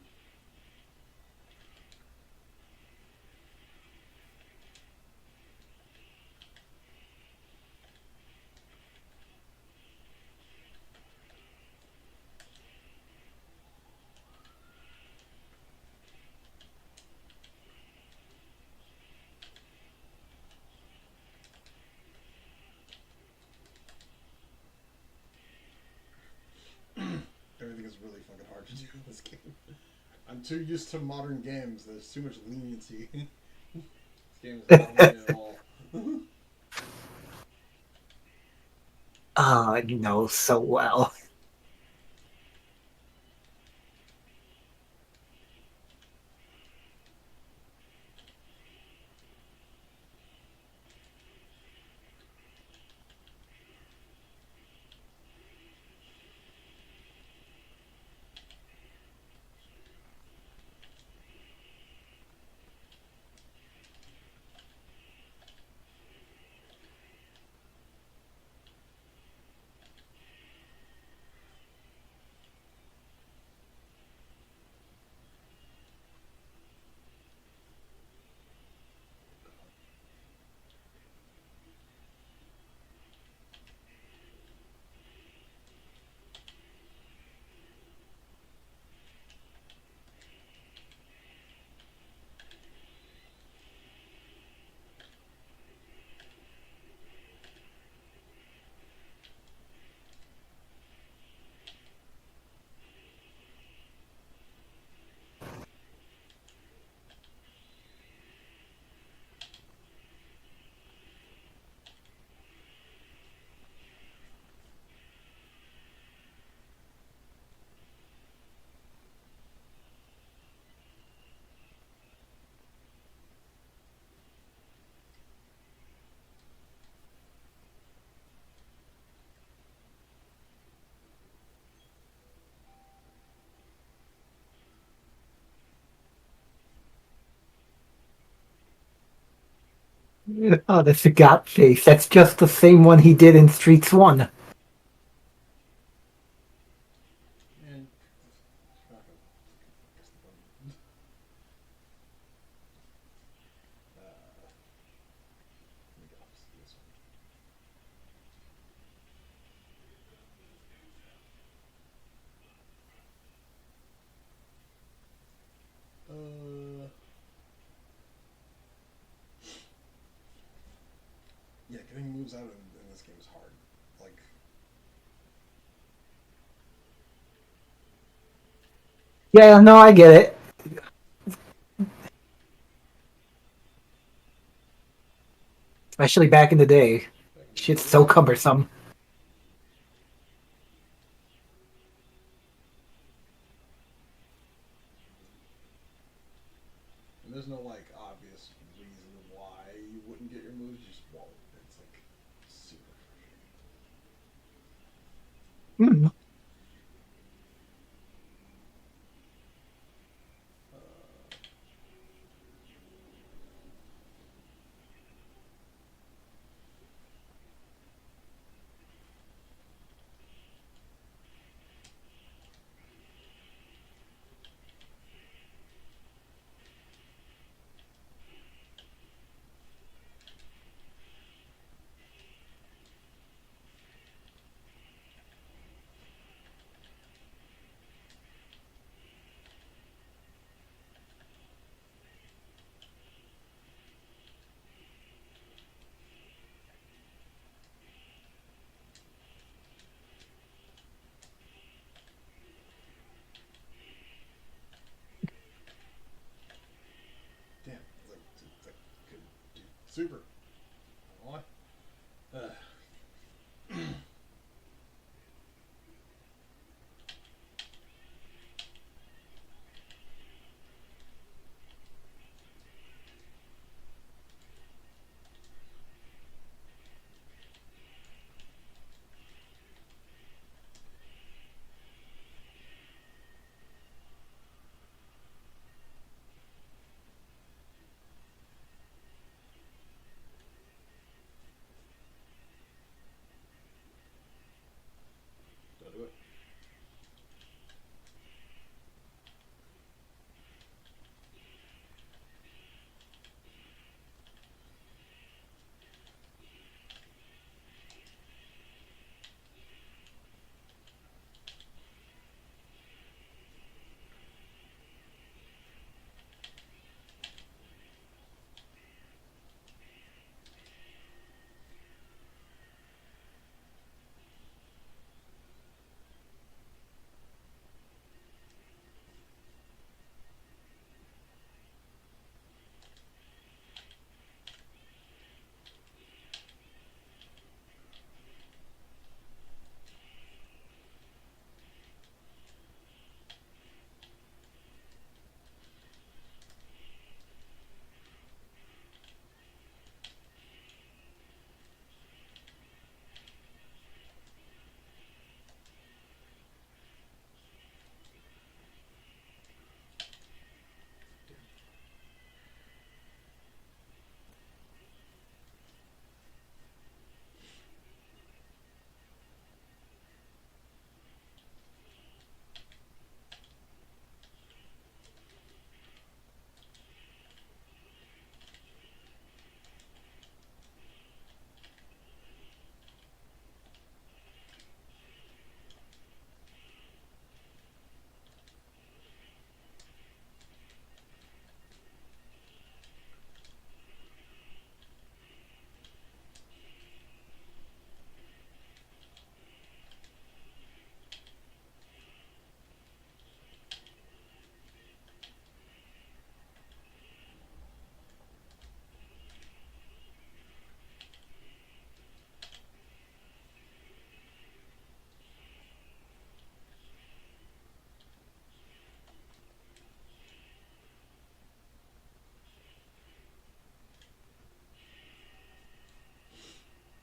[SPEAKER 2] Everything is really fucking hard to do in this game. I'm too used to modern games. There's too much leniency. This game is not lenient at all.
[SPEAKER 1] Oh, you know so well. Oh, the Sagat face. That's just the same one he did in Streets 1.
[SPEAKER 2] Man, fuck him. Press the button. Let me get off this one. Yeah, getting moves out in this game is hard. Like,
[SPEAKER 1] Yeah, no, I get it. Especially back in the day.
[SPEAKER 2] back in the
[SPEAKER 1] Shit's
[SPEAKER 2] day.
[SPEAKER 1] so cumbersome.
[SPEAKER 2] And there's no, like, obvious reason why you wouldn't get your moves, you just won't. It's, like, super frustrating.
[SPEAKER 1] Hmm.
[SPEAKER 2] Uh, super. Why? Don't do it.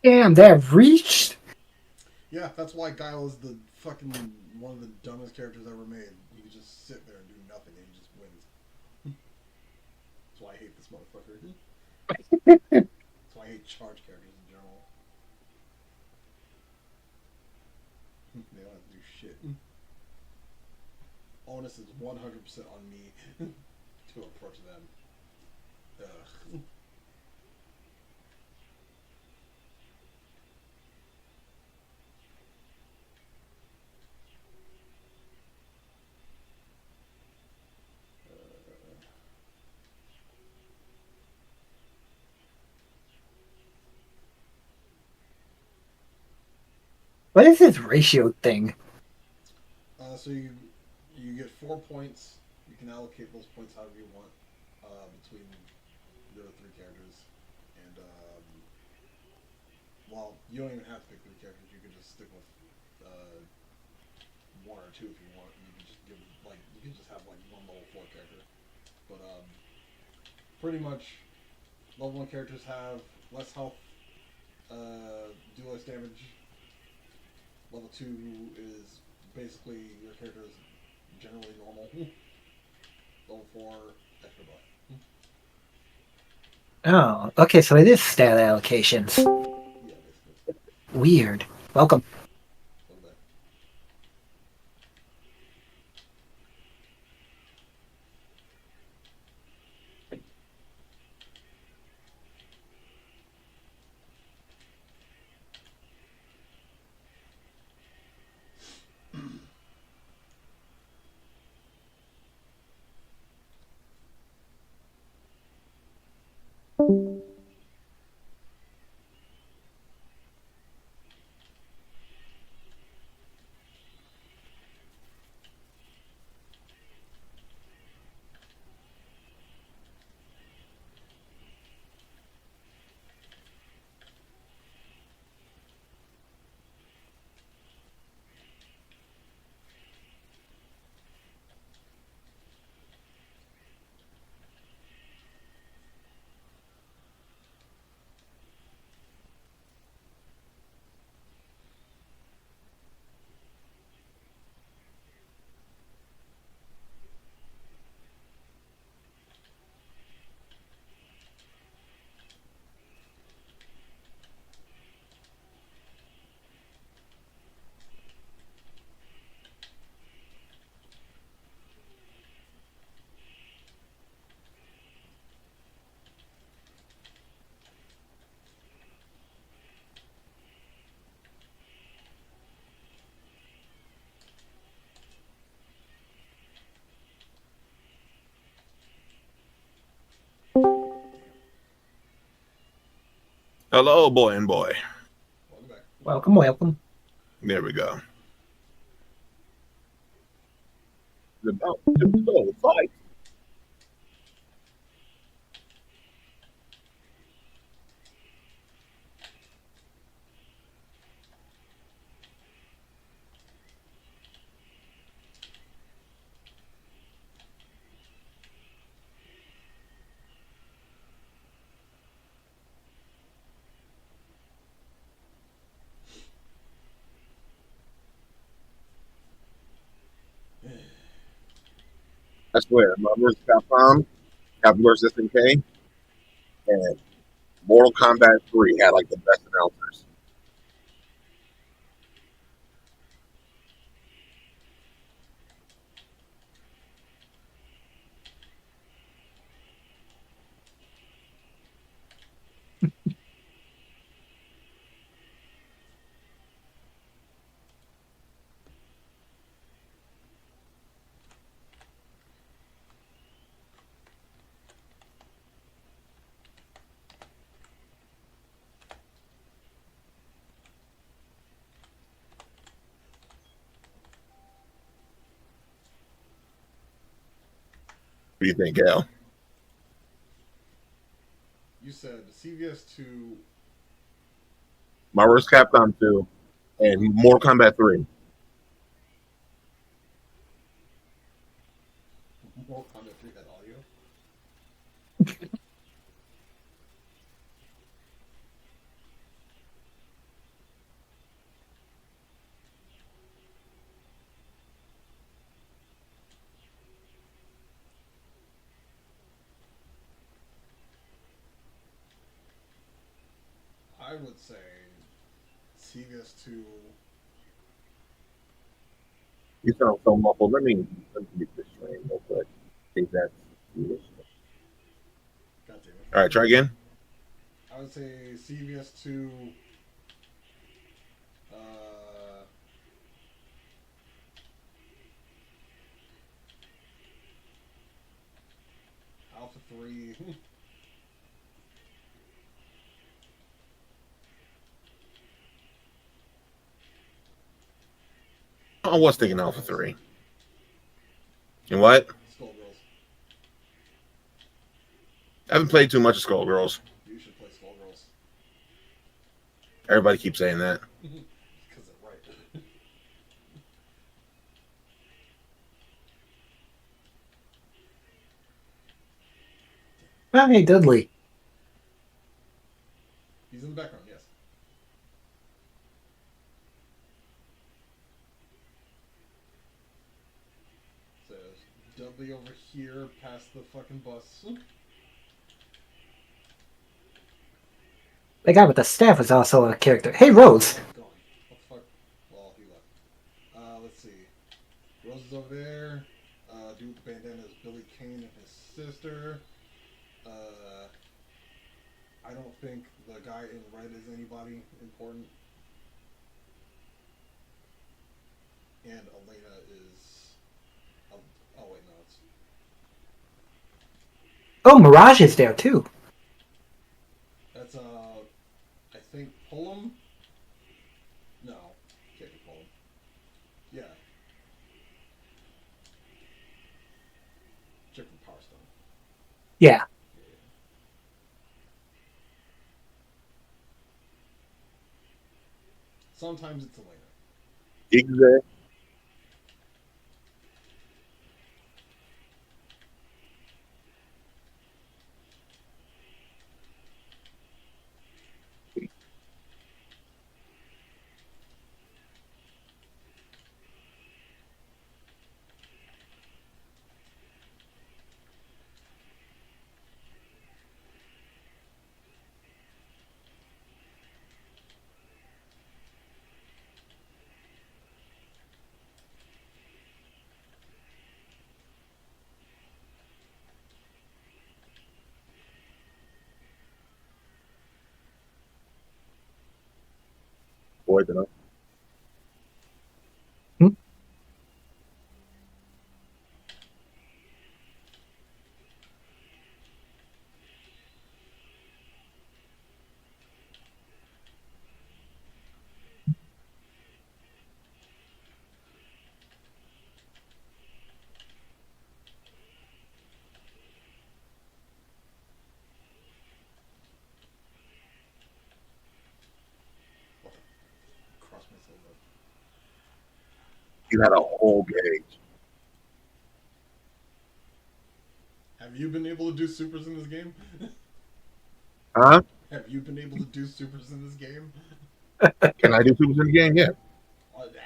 [SPEAKER 1] Damn, that reached.
[SPEAKER 2] Yeah, that's why Guile is the fucking one of the dumbest characters ever made. You can just sit there and do nothing and he just wins. That's why I hate this motherfucker. That's why I hate charge characters in general. They don't have to do shit. Onus is 100% on me to approach them. Ugh.
[SPEAKER 1] What is this ratio thing?
[SPEAKER 2] So you get 4 points. You can allocate those points however you want between your three characters. And well, you don't even have to pick three characters. You could just stick with one or two if you want. You can just give like you can just have like one level 4 character. But pretty much level 1 characters have less health, do less damage. Level 2 is basically your character is generally normal. Level 4 extra buff.
[SPEAKER 1] Oh, okay, so it is stat allocations.
[SPEAKER 2] Yeah, basically.
[SPEAKER 1] Weird. Welcome.
[SPEAKER 2] Okay.
[SPEAKER 3] Hello, boy and boy.
[SPEAKER 2] Welcome back.
[SPEAKER 1] Welcome, welcome.
[SPEAKER 3] There we go. About to go fight. I swear, Marvel vs. Capcom, Capcom vs. SNK, and Mortal Kombat 3 had like the best announcers. What do you think, Al?
[SPEAKER 2] You said CVS 2,
[SPEAKER 3] Marvel vs. Capcom 2 and Mortal Kombat 3.
[SPEAKER 2] Mortal Kombat 3 had audio. I would say CVS 2.
[SPEAKER 3] You sound so muffled. Let me get this straight real quick. I think that's Swedish.
[SPEAKER 2] God damn it.
[SPEAKER 3] All right, try again.
[SPEAKER 2] I would say CVS 2. Alpha 3.
[SPEAKER 3] I was thinking Alpha 3. And what?
[SPEAKER 2] Skullgirls.
[SPEAKER 3] I haven't played too much of Skullgirls.
[SPEAKER 2] You should play Skullgirls.
[SPEAKER 3] Everybody keeps saying that.
[SPEAKER 2] Because they're right.
[SPEAKER 1] Ah, hey, Dudley.
[SPEAKER 2] He's in the background, yes. Says Dudley over here past the fucking bus.
[SPEAKER 1] The guy with the staff is also a character. Hey, Rose.
[SPEAKER 2] Gone. What the fuck? Well, he left. Let's see. Rose is over there. Dude with the bandana is Billy Kane and his sister. I don't think the guy in red is anybody important. And Elena is. Oh wait, no, it's.
[SPEAKER 1] Oh, Mirage is there too.
[SPEAKER 2] That's I think Pullum. No, can't be Pullum. Yeah. Chick from Power Stone.
[SPEAKER 1] Yeah.
[SPEAKER 2] Sometimes it's Elena.
[SPEAKER 3] Exactly. Poison.
[SPEAKER 1] Hmm?
[SPEAKER 2] so good.
[SPEAKER 3] You had a whole gauge.
[SPEAKER 2] Have you been able to do supers in this game?
[SPEAKER 3] Huh?
[SPEAKER 2] Have you been able to do supers in this game?
[SPEAKER 3] Can I do supers in the game? Yeah.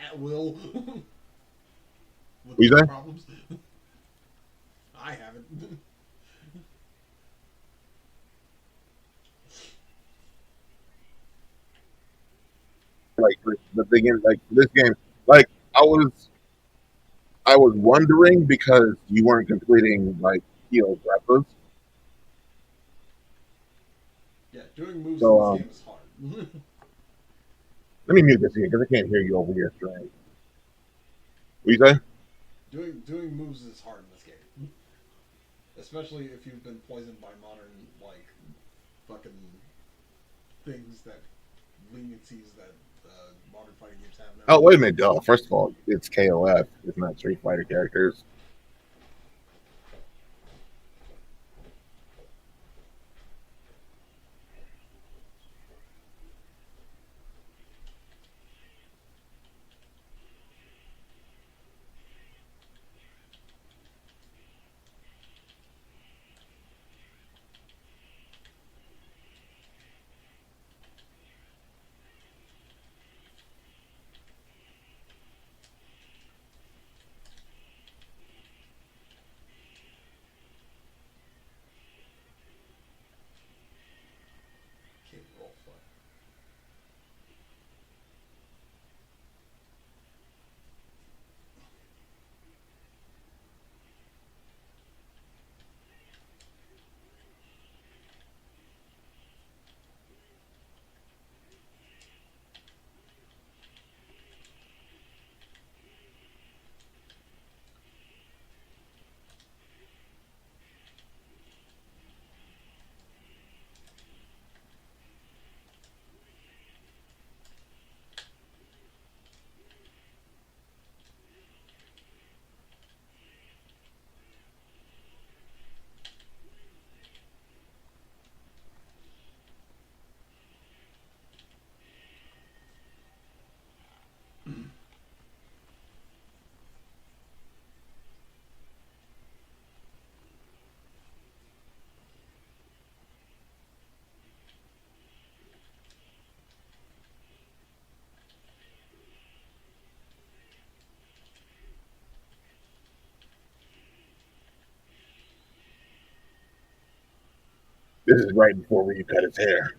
[SPEAKER 2] At will? With
[SPEAKER 3] What you
[SPEAKER 2] no
[SPEAKER 3] say?
[SPEAKER 2] problems? I haven't.
[SPEAKER 3] Like the thing is, like this game, like I was wondering because you weren't completing like heal breakfast.
[SPEAKER 2] Yeah, doing moves in
[SPEAKER 3] So
[SPEAKER 2] this game is hard.
[SPEAKER 3] let me mute this here because I can't hear you over here. Strange. What you say?
[SPEAKER 2] doing moves is hard in this game. Especially if you've been poisoned by modern, like, fucking things that, leniencies that modern fighting games have now.
[SPEAKER 3] Oh wait a minute, duh. First of all, it's KOF. It's not Street Fighter characters.
[SPEAKER 2] Can't roll foot.
[SPEAKER 3] This is right before Ryu cut his hair.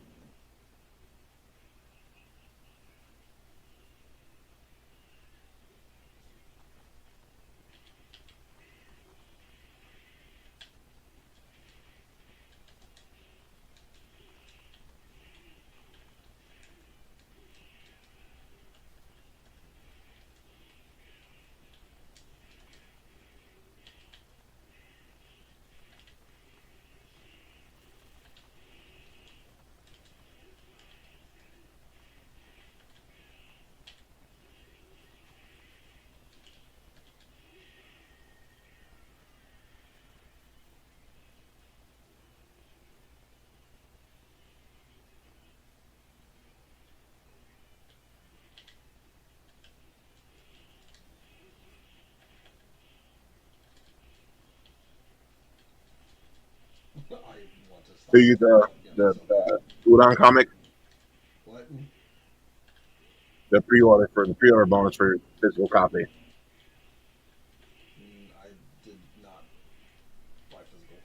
[SPEAKER 2] I want to stop.
[SPEAKER 3] Do you the Udon comic,
[SPEAKER 2] What?
[SPEAKER 3] the pre-order bonus for physical copy?
[SPEAKER 2] I did not buy physical.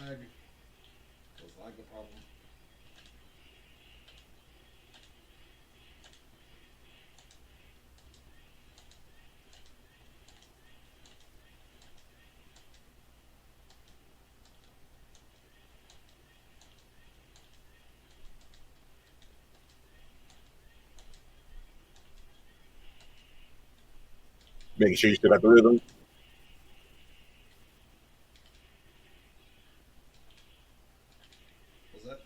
[SPEAKER 2] lag. Was lag the problem?
[SPEAKER 3] Making sure you still got the rhythm.
[SPEAKER 2] Was that?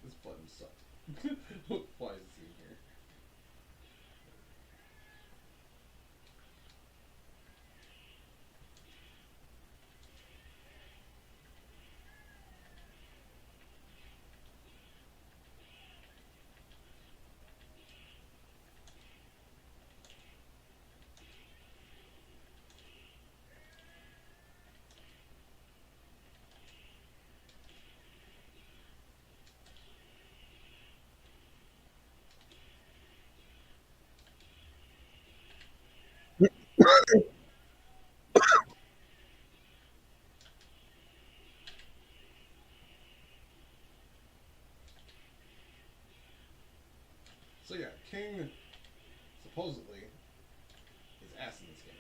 [SPEAKER 2] This button sucks. Why is it in here? So yeah, King supposedly is ass in this game.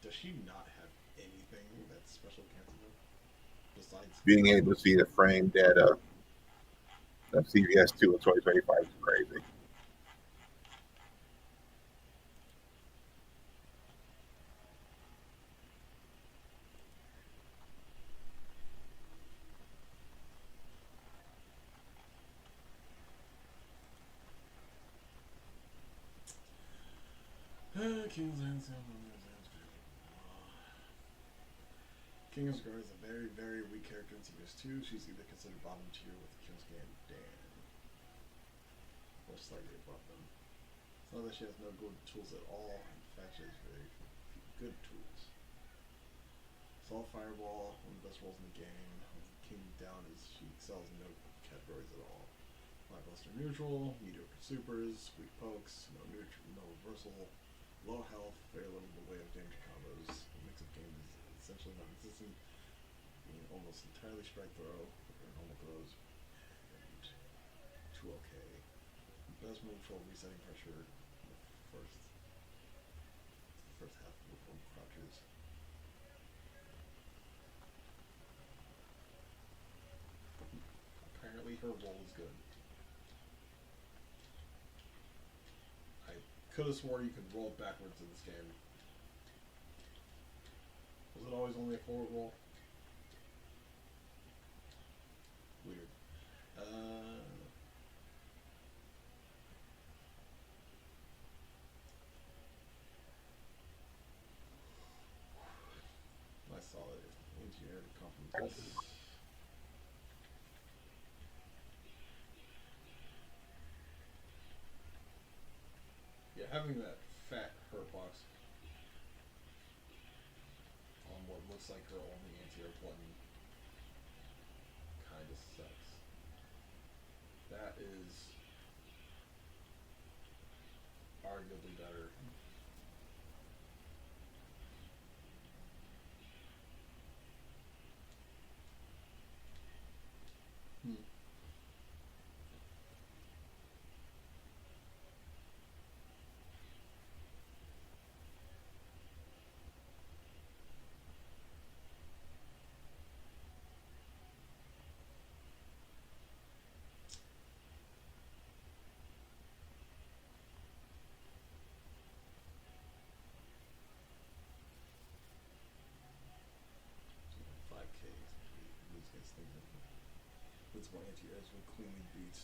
[SPEAKER 2] Does she not have anything that's special against her besides
[SPEAKER 3] Being able to see the frame data of CVS 2 in 2025 is crazy.
[SPEAKER 2] King's Answer? King of Scar is a very, very weak character in CVS 2. She's either considered bottom tier with Kyosuke and Dan, or slightly above them. It's not that she has no good tools at all. In fact, she has very good tools. Assault Fireball, one of the best rolls in the game. King down is she excels in no categories at all. Lackluster neutral, mediocre supers, weak pokes, no neutral, no reversal, low health, very little in the way of damage combos. The mix of game is essentially non-existent, being almost entirely strike throw, or normal throws, and 2 okay. Best move for resetting pressure in the first half before crouches. Apparently her roll is good. I could have swore you could roll backwards in this game. Was it always only a forward roll? Weird. I saw it. Engineered compliments. Yeah, having that fat hurt box on what looks like her only anti-air button kinda sucks. That is arguably better. invincible anti-airs will cleanly beat.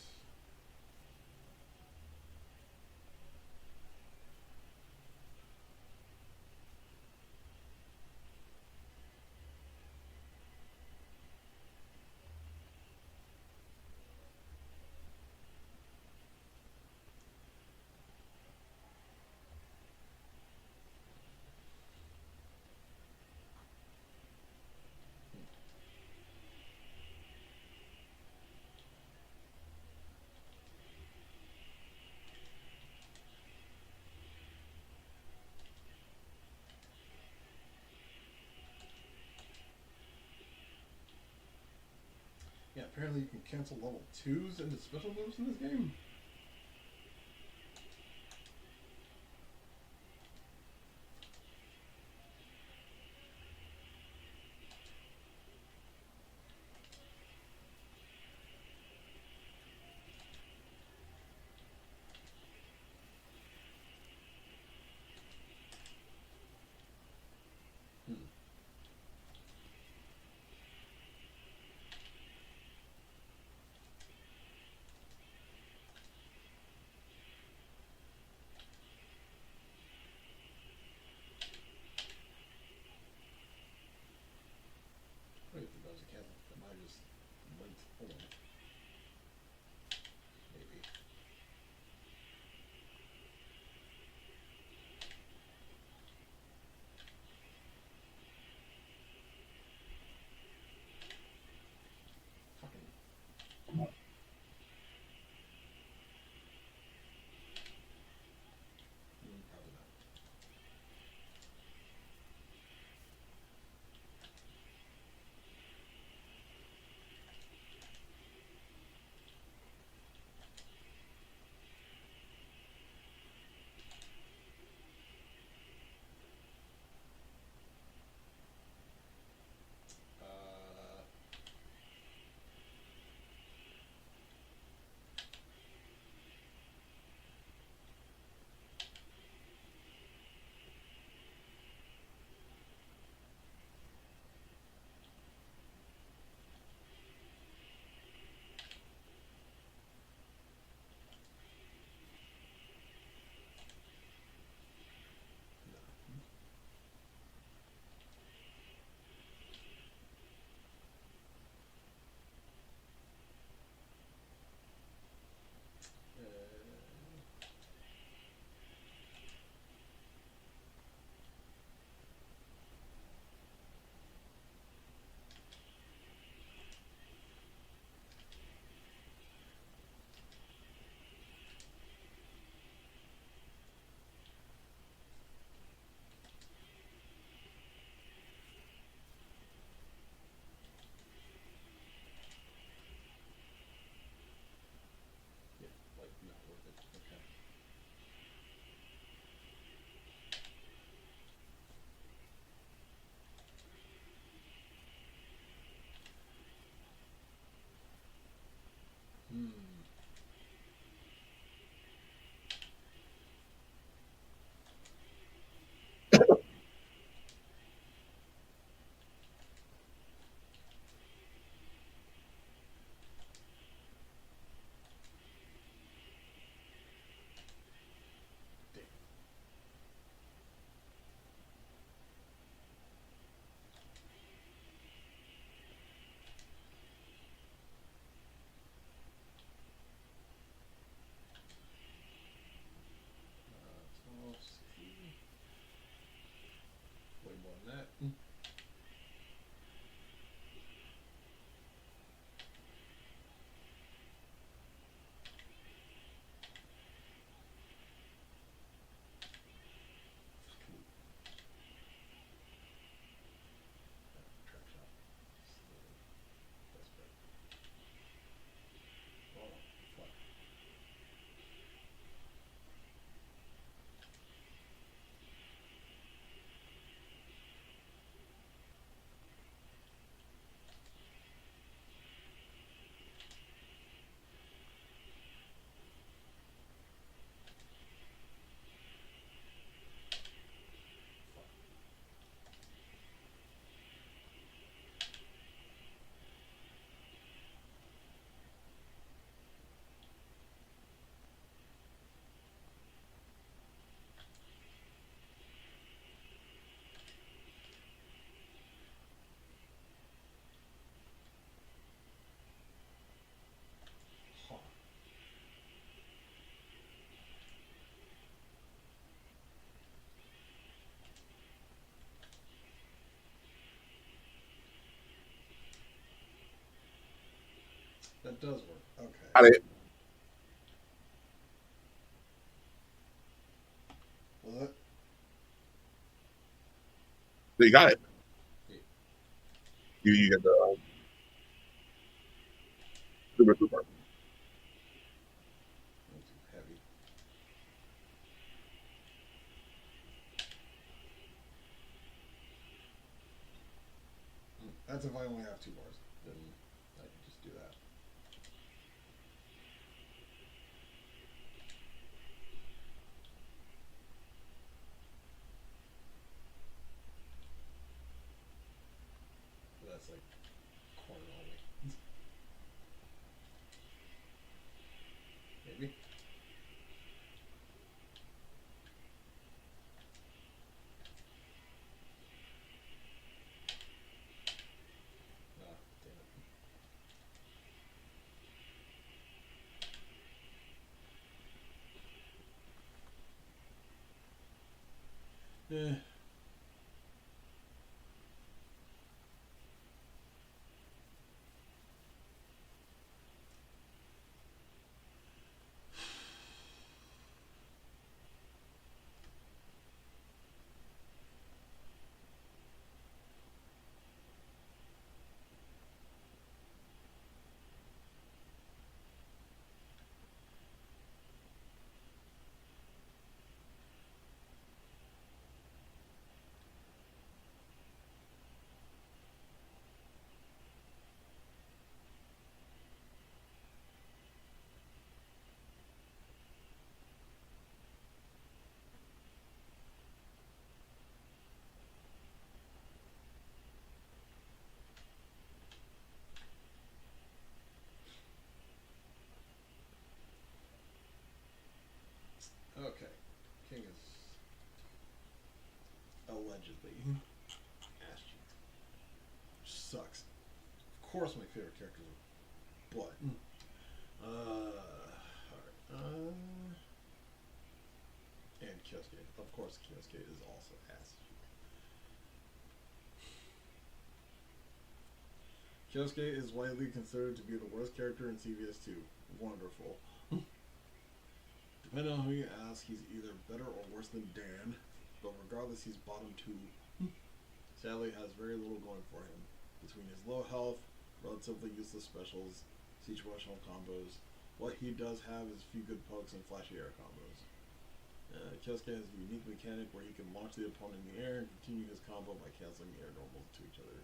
[SPEAKER 2] Yeah, apparently you can cancel level 2s into special moves in this game. That does work. Okay.
[SPEAKER 3] Got it.
[SPEAKER 2] What?
[SPEAKER 3] So you got it. You get the super super.
[SPEAKER 2] Not too heavy. That's if I only have 2 bars. Then I can just do that. But that's like corner only. Maybe. Ah, damn it. Okay. King is allegedly ass cheeks. Which sucks. Of course my favorite characters are blood. Alright. And Kyosuke. Of course Kyosuke is also ass. Kyosuke is widely considered to be the worst character in CVS 2. Wonderful. Depending on who you ask, he's either better or worse than Dan, but regardless, he's bottom 2. Sadly, has very little going for him. Between his low health, relatively useless specials, situational combos, what he does have is a few good pokes and flashy air combos. Kyosuke has a unique mechanic where he can launch the opponent in the air and continue his combo by canceling air normals to each other.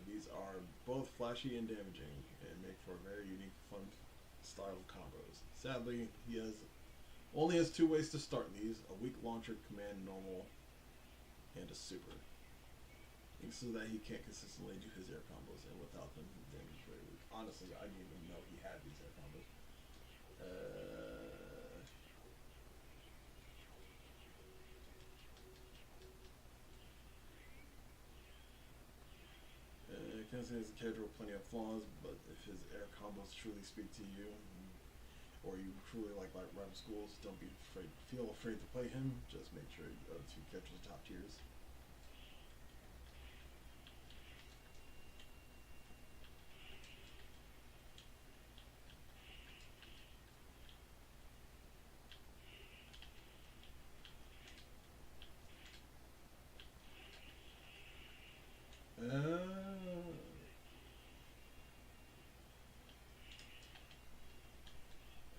[SPEAKER 2] These are both flashy and damaging, and make for a very unique, fun style of combos. Sadly, he only has 2 ways to start these: a weak launcher, command normal, and a super. So that he can't consistently do his air combos, and without them, then he's very weak. Honestly, I didn't even know he had these air combos. Kyosuke is a character with plenty of flaws, but if his air combos truly speak to you, or you truly like rival schools, don't feel afraid to play him. Just make sure the other 2 characters are top tiers.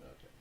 [SPEAKER 2] Okay.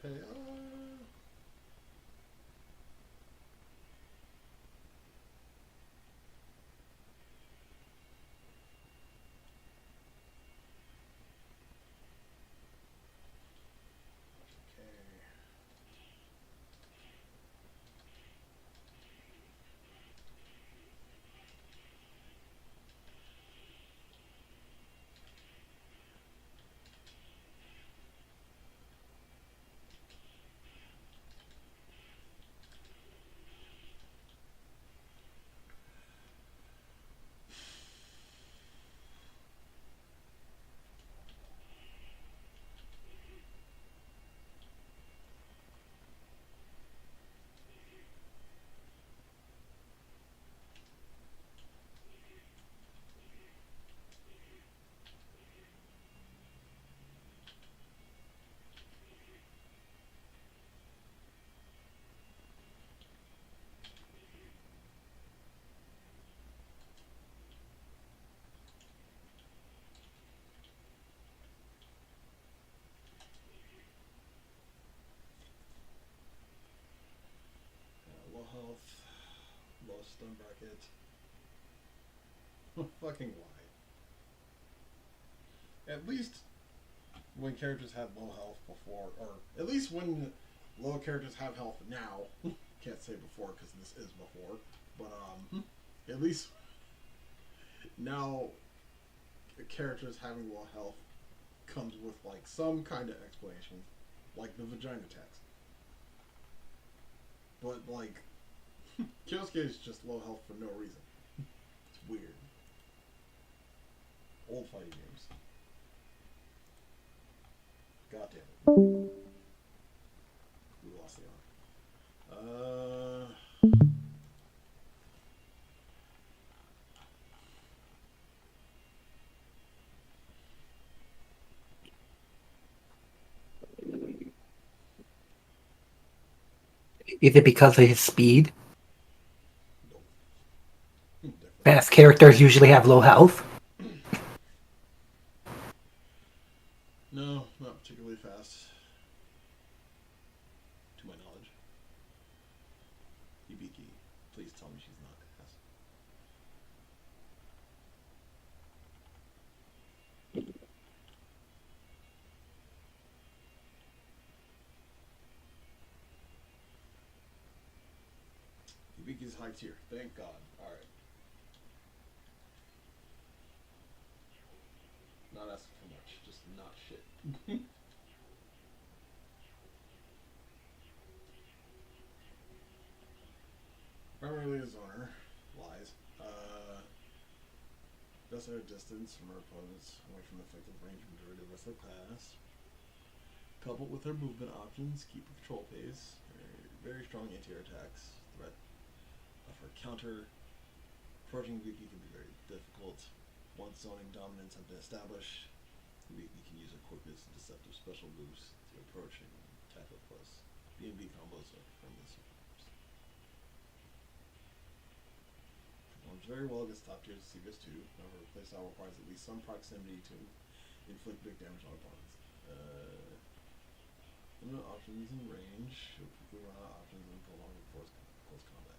[SPEAKER 2] Okay. Low health, low stun bracket. Fucking why? At least when characters had low health before, or at least when low characters have health now. Can't say before because this is before, but at least now characters having low health comes with like some kind of explanation, like the vagina tax. But like Kyosuke is just low health for no reason. It's weird. Old fighting games. God damn it. We lost the honor.
[SPEAKER 1] Is it because of his speed?
[SPEAKER 2] Nope. Different.
[SPEAKER 1] Fast characters usually have low health.
[SPEAKER 2] No, not particularly fast. To my knowledge. Hibiki, please tell me she's not fast. Hibiki's high tier. Thank God. Alright. Not asking for much, just not shit. Primarily a zoner. Lies. Best at a distance from her opponents, away from effective range majority of the rest of the class. Coupled with her movement options, keep a control pace, very strong anti-air attacks. Threat of her counter. Approaching Yuki can be very difficult. Once zoning dominance have been established, Yuki can use her quickness and deceptive special moves to approach and tackle plus. B&B combos are firmly supporters. Performs very well against top tiers of CBS 2. However, her playstyle requires at least some proximity to inflict big damage on opponents. Limited options and range. She'll quickly run out of options and prolong the close combat.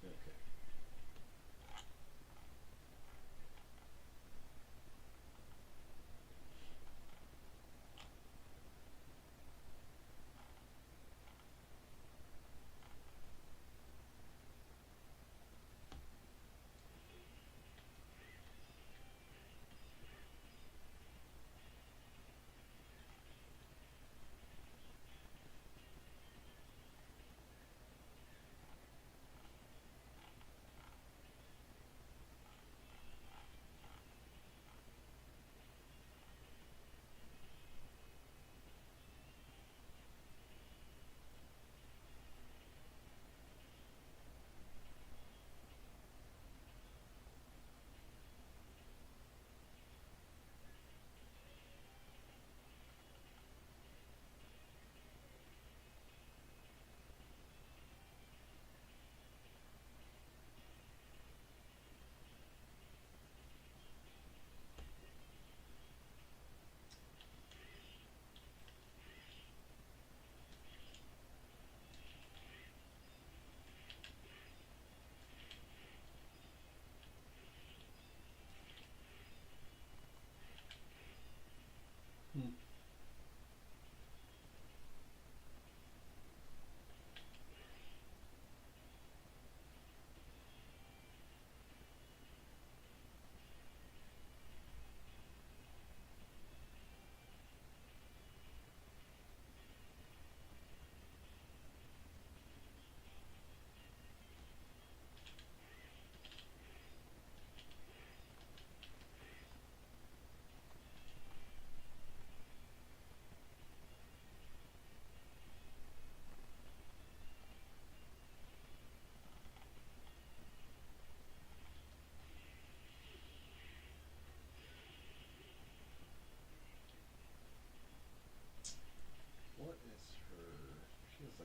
[SPEAKER 2] Okay.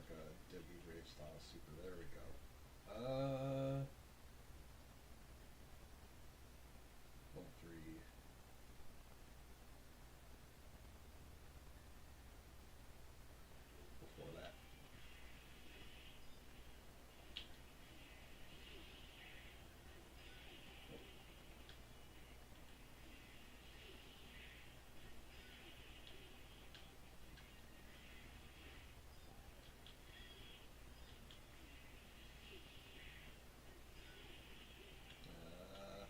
[SPEAKER 2] like a Debbie Grave style super. There we go. Level 3. Before that. Uh,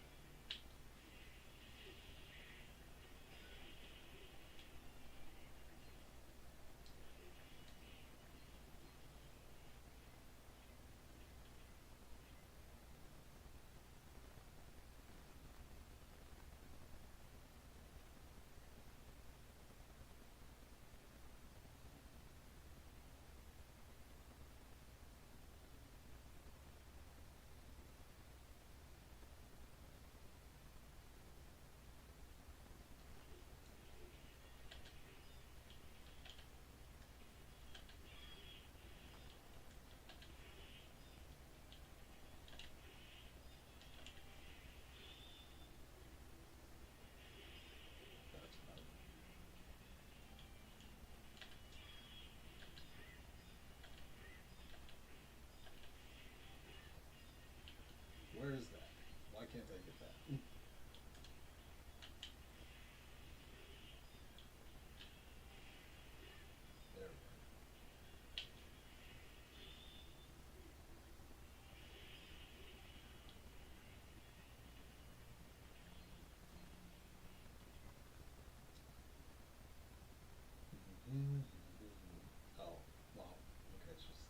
[SPEAKER 2] that's about it. Where is that? Why can't I get that? There we go. Oh, wow. Okay, it's just.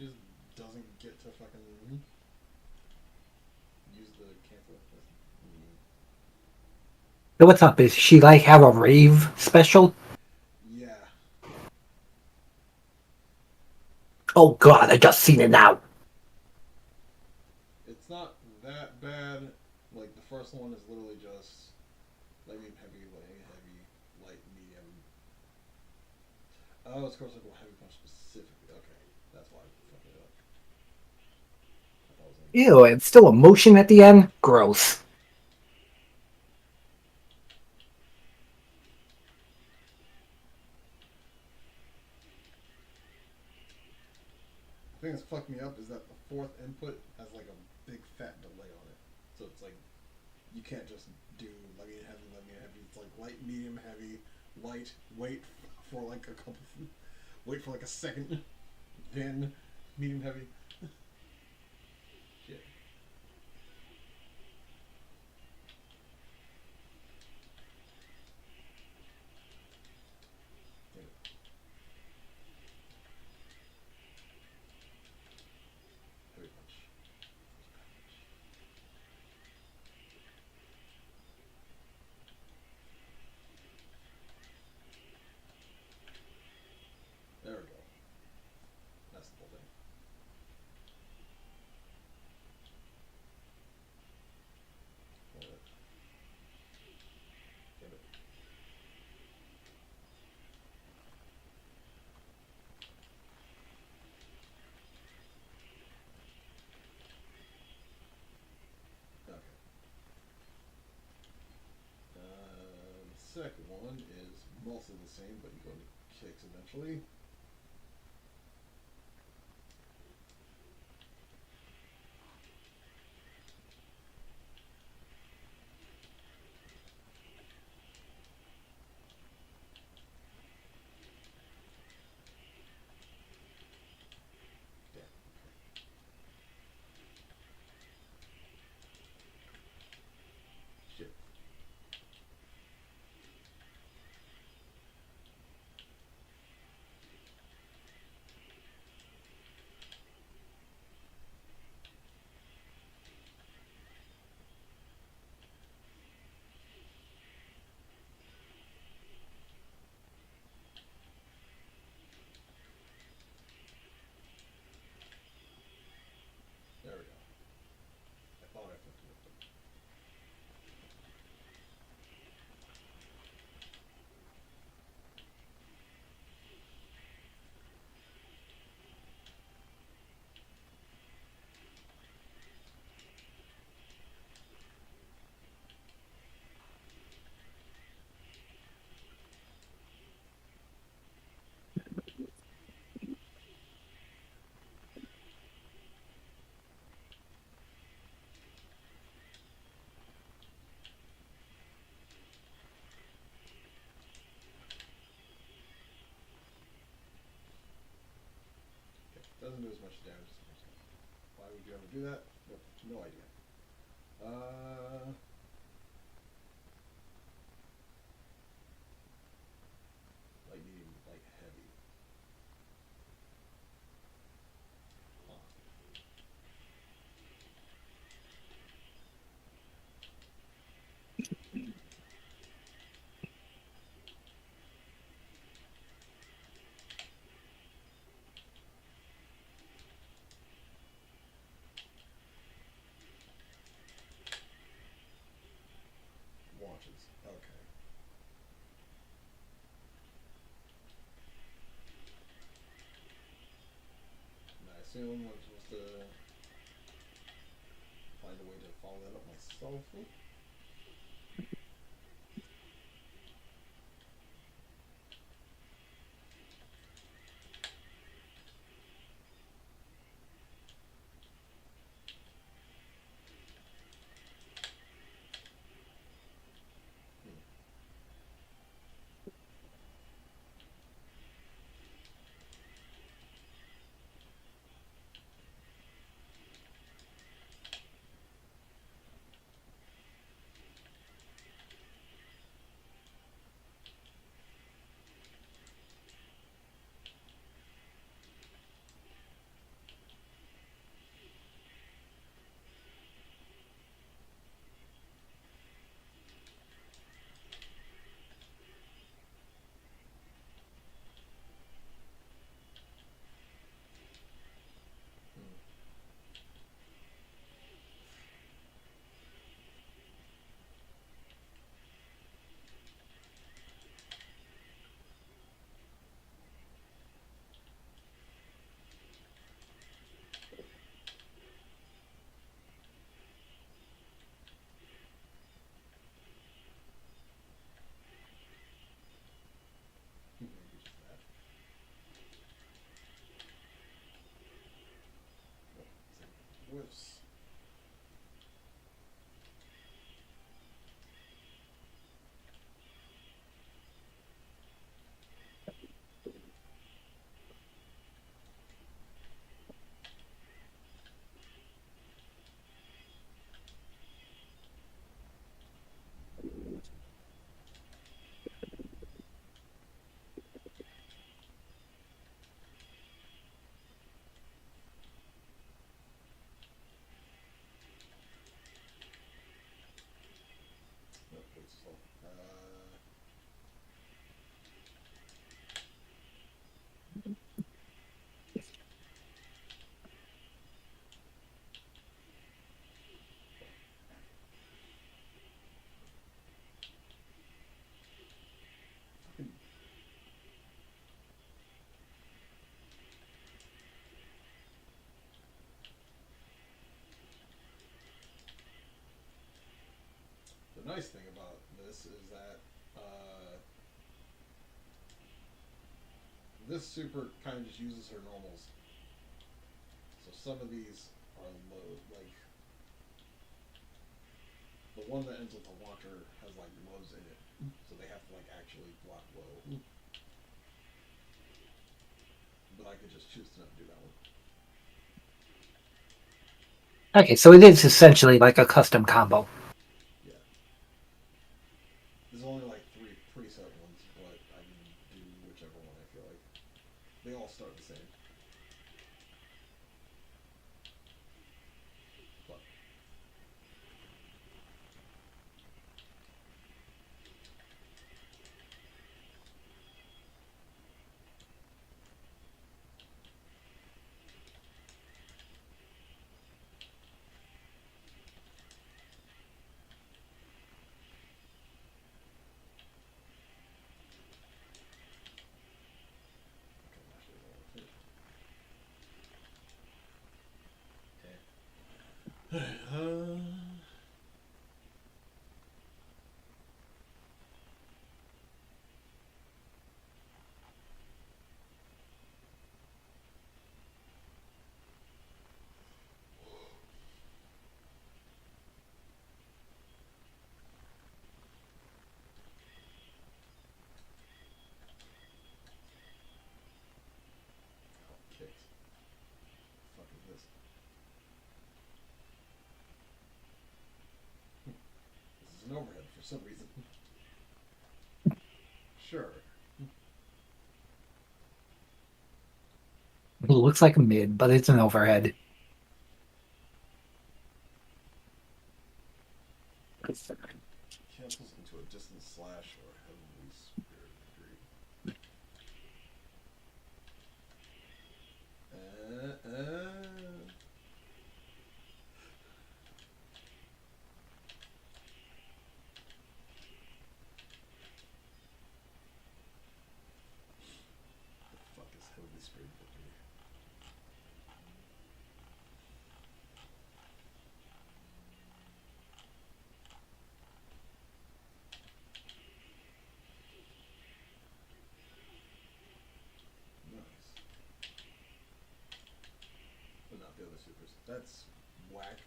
[SPEAKER 2] She just doesn't get to fucking use the cancel.
[SPEAKER 1] So what's up? Is she like have a rave special?
[SPEAKER 2] Yeah.
[SPEAKER 1] Oh god, I just seen it now.
[SPEAKER 2] It's not that bad. Like the first one is literally just lightning heavy, lightning heavy, light medium. Oh, it's course like heavy punch specifically. Okay, that's why I fucked it up. I thought it was like
[SPEAKER 1] Ew, and still a motion at the end? Gross.
[SPEAKER 2] the thing that's fucked me up is that the fourth input has like a big fat delay on it. So it's like you can't just do light medium heavy. It's like light, medium, heavy, light. Wait for like a couple. Wait for like a second. Then medium heavy. Shit. Damn it. Heavy punch. There we go. That's the whole thing. Hold it. Damn it. Okay. The second one is mostly the same, but you go into kicks eventually. Yeah. Shit. There we go. I thought I fucked it up. Okay. Doesn't do as much damage as the first one. Why would you ever do that? Nope. No idea. Light medium, light heavy. Huh. Launches. Okay. And I assume I'm supposed to find a way to follow that up myself. this super kind of just uses her normals. So some of these are low, like the one that ends with a walker has like lows in it, so they have to like actually block low. But I could just choose to not do that one.
[SPEAKER 1] Okay, so it is essentially like a custom combo.
[SPEAKER 2] Yeah. There's only like 3 preset ones, but I can do whichever one I feel like. They all start the same. But okay, actually, kicks. Fuck is this? This is an overhead for some reason. Sure.
[SPEAKER 1] It looks like a mid, but it's an overhead.
[SPEAKER 2] Cancels into a distance slash or heavenly spirit degree. The fuck is heavenly spirit degree? Nice. But not the other supers. That's whack.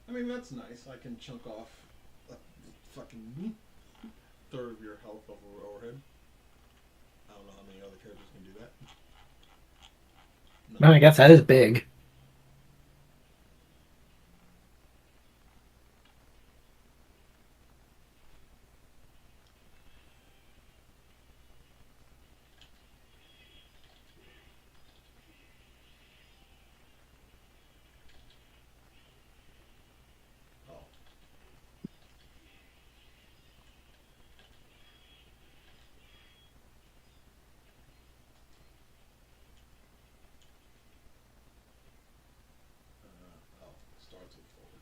[SPEAKER 2] I mean, that's nice. I can chunk off a fucking third of your health over overhead. I don't know how many other characters can do that.
[SPEAKER 1] No, I guess that is big.
[SPEAKER 2] Oh. Oh. Starts with forward.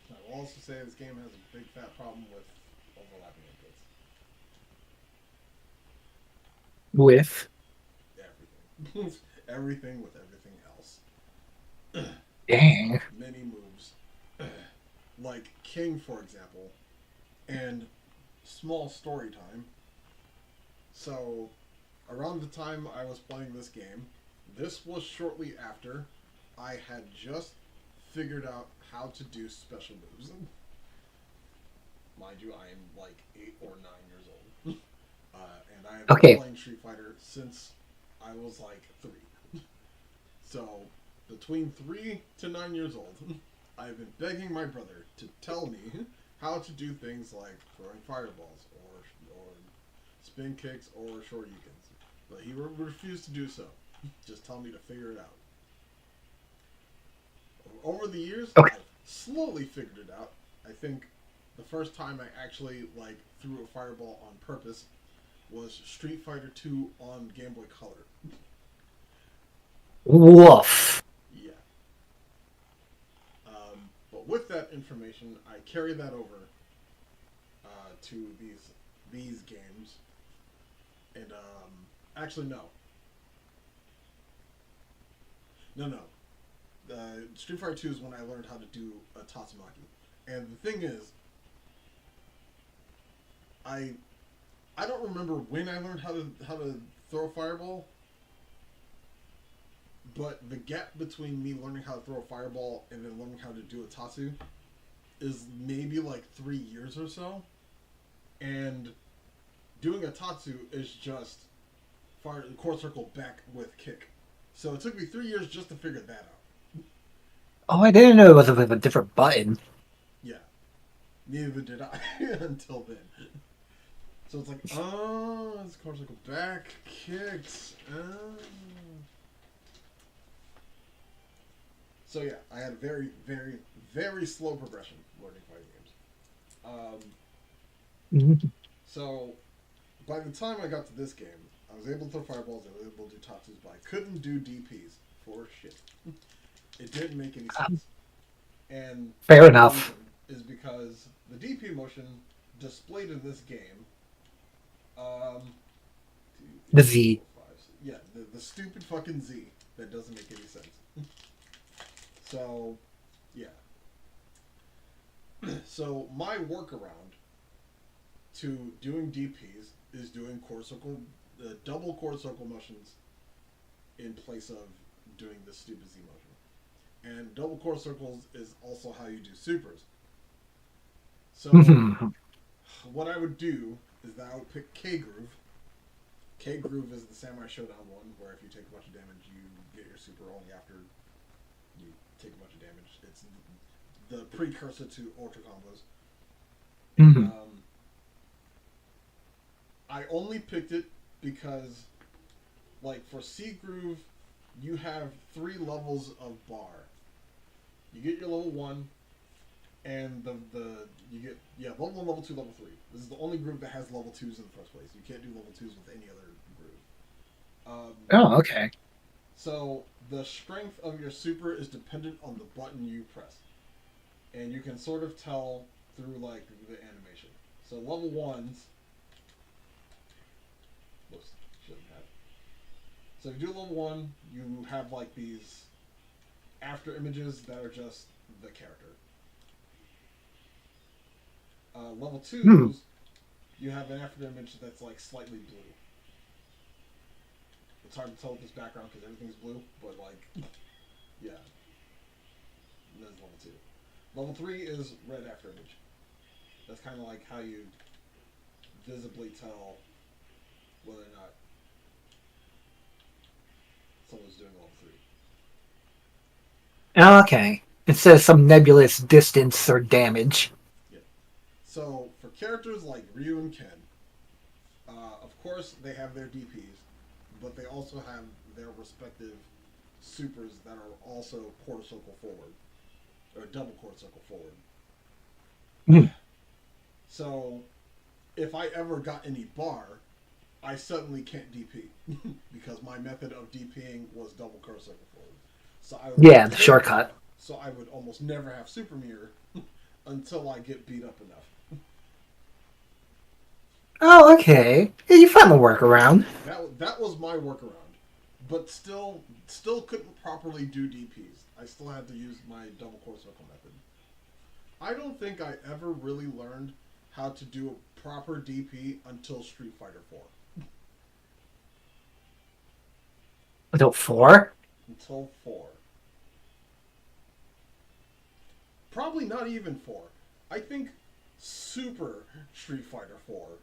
[SPEAKER 2] I will also say this game has a big fat problem with overlapping inputs.
[SPEAKER 1] With
[SPEAKER 2] Everything. Everything with everything else.
[SPEAKER 1] dang.
[SPEAKER 2] Many moves. Like King, for example, and small story time. So, around the time I was playing this game, this was shortly after I had just figured out how to do special moves. Mind you, I am like 8 or 9 years old. And I have been
[SPEAKER 1] Okay.
[SPEAKER 2] playing Street Fighter since I was like 3. So, between 3 to 9 years old, I've been begging my brother to tell me how to do things like throwing fireballs or spin kicks or shoryukens. But he refused to do so. Just tell me to figure it out. Over the years,
[SPEAKER 1] Okay.
[SPEAKER 2] I've slowly figured it out. I think the first time I actually like threw a fireball on purpose was Street Fighter 2 on Game Boy Color.
[SPEAKER 1] Woof.
[SPEAKER 2] Yeah. But with that information, I carry that over to these games, and actually no. Street Fighter 2 is when I learned how to do a Tatsumaki, and the thing is, I don't remember when I learned how to throw a fireball, but the gap between me learning how to throw a fireball and then learning how to do a Tatsu is maybe like 3 years or so. And doing a Tatsu is just fire core circle back with kick. So it took me 3 years just to figure that out.
[SPEAKER 1] Oh, I didn't know it was with a different button.
[SPEAKER 2] Yeah. Neither did I until then. So it's like, oh, it's core circle back, kicks. So yeah, I had a very, very, very slow progression learning fighting games. So by the time I got to this game, I was able to throw fireballs, I was able to do Tatsus, but I couldn't do DPs for shit. It didn't make any sense. And
[SPEAKER 1] Fair
[SPEAKER 2] the
[SPEAKER 1] enough.
[SPEAKER 2] reason is because the DP motion displayed in this game,
[SPEAKER 1] The Z.
[SPEAKER 2] yeah, the stupid fucking Z that doesn't make any sense. So, yeah. So my workaround to doing DPs is doing core circle, double core circle motions in place of doing the stupid Z motion. And double core circles is also how you do supers. So what I would do is that I would pick K Groove. K Groove is the Samurai Showdown one, where if you take a bunch of damage, you get your super only after you take a bunch of damage. It's the precursor to Ultra Combos.
[SPEAKER 1] Mhm.
[SPEAKER 2] I only picked it because, like, for C Groove, you have 3 levels of bar. You get your level 1, and you get level 1, level 2, level 3. This is the only group that has level 2s in the first place. You can't do level 2s with any other group.
[SPEAKER 1] Oh, okay.
[SPEAKER 2] So the strength of your super is dependent on the button you press, and you can sort of tell through like the animation. So level 1s. Whoops, shouldn't have. So if you do level 1, you have like these after images that are just the character. Level 2s, you have an after image that's like slightly blue. It's hard to tell with this background because everything's blue, but like, yeah. That's level 2. Level 3 is red after image. That's kind of like how you visibly tell whether or not someone's doing level 3.
[SPEAKER 1] Okay. Instead of some nebulous distance or damage.
[SPEAKER 2] Yeah. So for characters like Ryu and Ken, of course they have their DPs, but they also have their respective supers that are also quarter circle forward, or double quarter circle forward. So if I ever got any bar, I suddenly can't DP because my method of DPing was double quarter circle forward. So I would
[SPEAKER 1] Yeah, the shortcut.
[SPEAKER 2] So I would almost never have super mirror until I get beat up enough.
[SPEAKER 1] Oh, okay. Yeah, you found the workaround.
[SPEAKER 2] That was my workaround, but still couldn't properly do DPs. I still had to use my double core circle method. I don't think I ever really learned how to do a proper DP until Street Fighter 4.
[SPEAKER 1] Until 4?
[SPEAKER 2] Until 4. Probably not even 4. I think Super Street Fighter 4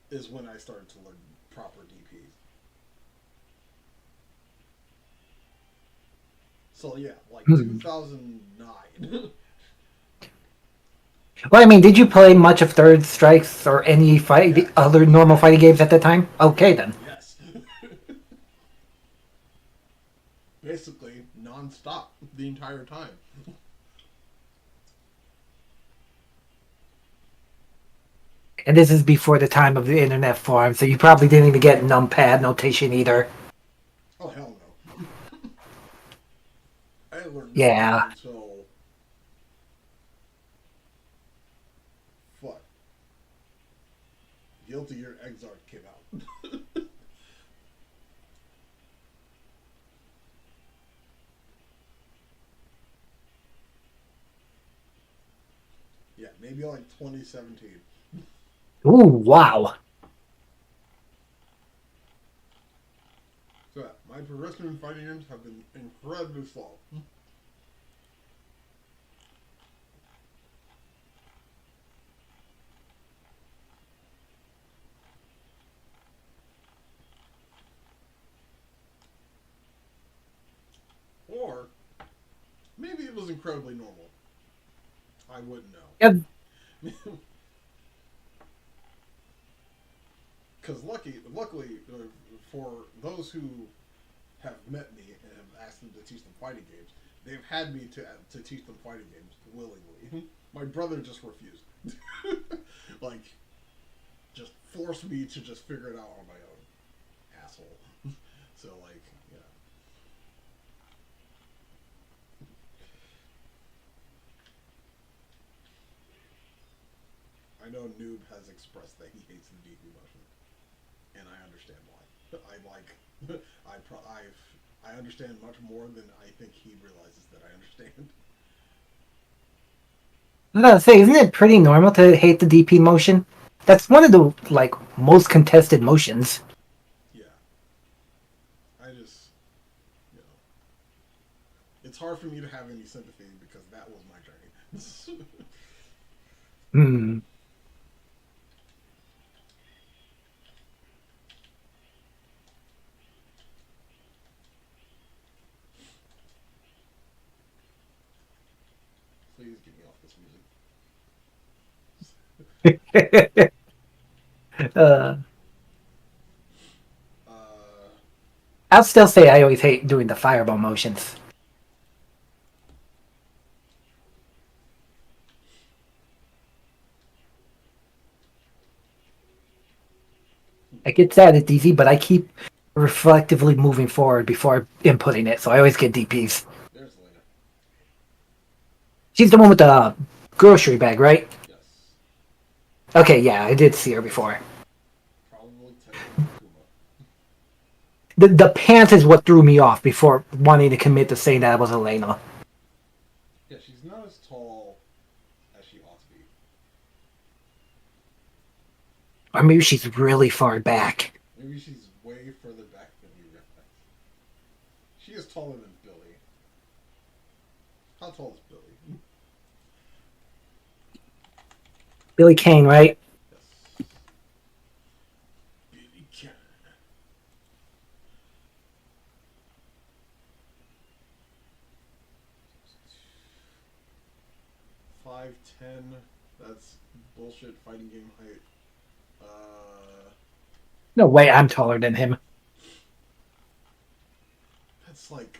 [SPEAKER 2] is when I started to learn proper DPs. So yeah, like 2009.
[SPEAKER 1] Well, I mean, did you play much of Third Strikes or any other normal fighting games at the time? Okay, then.
[SPEAKER 2] Yes. Basically, non-stop the entire time.
[SPEAKER 1] And this is before the time of the internet forum, so you probably didn't even get numpad notation either.
[SPEAKER 2] Oh hell no! I didn't learn
[SPEAKER 1] Yeah.
[SPEAKER 2] numpad until what? Guilty Gear Exarch came out. Yeah, maybe like 2017.
[SPEAKER 1] Ooh, wow.
[SPEAKER 2] So yeah, my progression in fighting games have been incredibly slow. Or maybe it was incredibly normal. I wouldn't know.
[SPEAKER 1] Yep.
[SPEAKER 2] Because luckily, for those who have met me and have asked them to teach them fighting games, they've had me to teach them fighting games willingly. My brother just refused. Like, just forced me to just figure it out on my own. Asshole. So, like, yeah. I know Noob has expressed that he hates the DP motion, and I understand why. I understand much more than I think he realizes that I understand.
[SPEAKER 1] I was gonna say, isn't it pretty normal to hate the DP motion? That's one of the like most contested motions.
[SPEAKER 2] Yeah. I just, you know, it's hard for me to have any sympathy because that was my journey.
[SPEAKER 1] Hmm.
[SPEAKER 2] Please get me off this music.
[SPEAKER 1] uh,
[SPEAKER 2] Uh,
[SPEAKER 1] I'll still say I always hate doing the fireball motions. I get sad it's easy, but I keep reflectively moving forward before inputting it, so I always get DPs.
[SPEAKER 2] there's Lena.
[SPEAKER 1] She's the one with the grocery bag, right?
[SPEAKER 2] Yes.
[SPEAKER 1] Okay, yeah, I did see her before.
[SPEAKER 2] Probably technically Kuma.
[SPEAKER 1] The pants is what threw me off before wanting to commit to saying that was Elena.
[SPEAKER 2] Yeah, she's not as tall as she ought to be.
[SPEAKER 1] Or maybe she's really far back.
[SPEAKER 2] Maybe she's way further back than you realize. She is taller than Billy. How tall is Billy?
[SPEAKER 1] Billy Kane, right?
[SPEAKER 2] Yes. Billy Kane. Five ten. That's bullshit fighting game height.
[SPEAKER 1] No way, I'm taller than him.
[SPEAKER 2] That's like,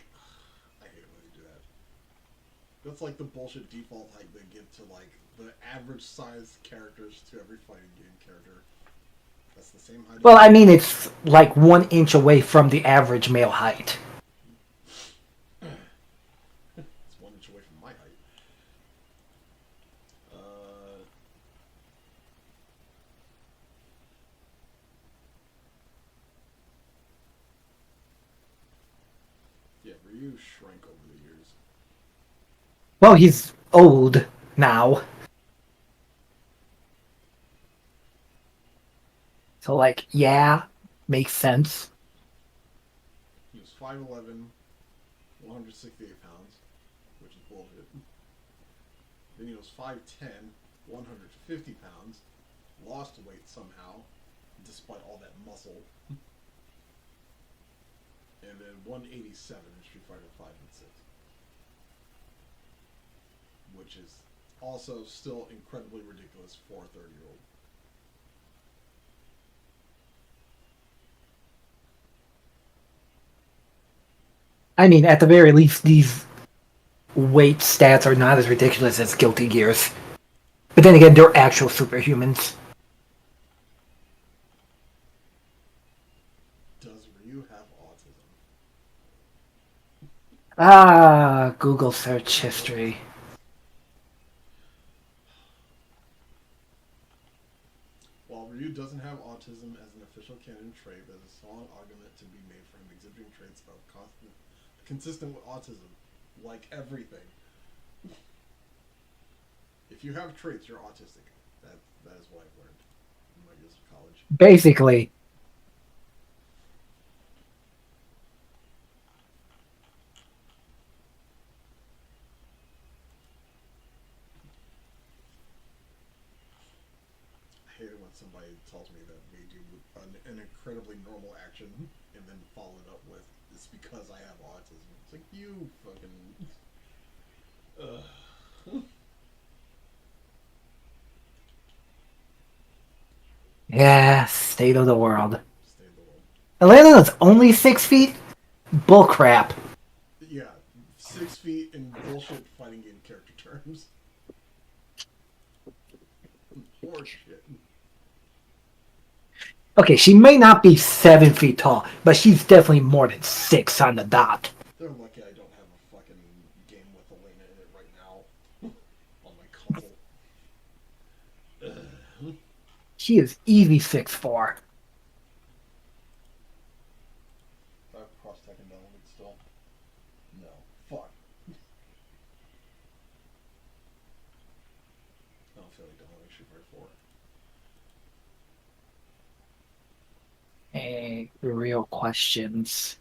[SPEAKER 2] I hate when they do that. That's like the bullshit default height they give to like the average size characters to every fighting game character. That's the same height.
[SPEAKER 1] Well, I mean, it's like 1 inch away from the average male height.
[SPEAKER 2] It's 1 inch away from my height. Yeah, Ryu shrank over the years.
[SPEAKER 1] Well, he's old now. So, like, yeah, makes sense.
[SPEAKER 2] He was 5'11", 168 pounds, which is bullshit. Then he was 5'10", 150 pounds, lost weight somehow, despite all that muscle. And then 187 in Street Fighter 5 and 6. Which is also still incredibly ridiculous for a 30-year-old.
[SPEAKER 1] I mean, at the very least, these weight stats are not as ridiculous as Guilty Gears. But then again, they're actual superhumans. Ah, Google search history.
[SPEAKER 2] While Ryu doesn't have autism as an official canon trait, there's a strong argument to be made for him exhibiting traits of consistent with autism, like everything. If you have traits, you're autistic. That is what I've learned in my years of college.
[SPEAKER 1] Basically,
[SPEAKER 2] I hate it when somebody tells me that they do an incredibly normal action and then follow it up with, "It's because I have autism." It's like, you fucking. Ugh.
[SPEAKER 1] yeah, state of the world.
[SPEAKER 2] Stay in the world.
[SPEAKER 1] Atlanta is only 6 feet? Bullcrap.
[SPEAKER 2] Yeah, 6 feet in bullshit fighting game character terms. Horseshit.
[SPEAKER 1] Okay, she may not be 7 feet tall, but she's definitely more than 6 on the dot.
[SPEAKER 2] They're lucky I don't have a fucking game with Elena in it right now on my console. Ugh.
[SPEAKER 1] She is easy 6'4".
[SPEAKER 2] Do I have cross Tekken downloaded still? No. Fuck. I don't feel like downloading Street Fighter 4.
[SPEAKER 1] Hey, real questions.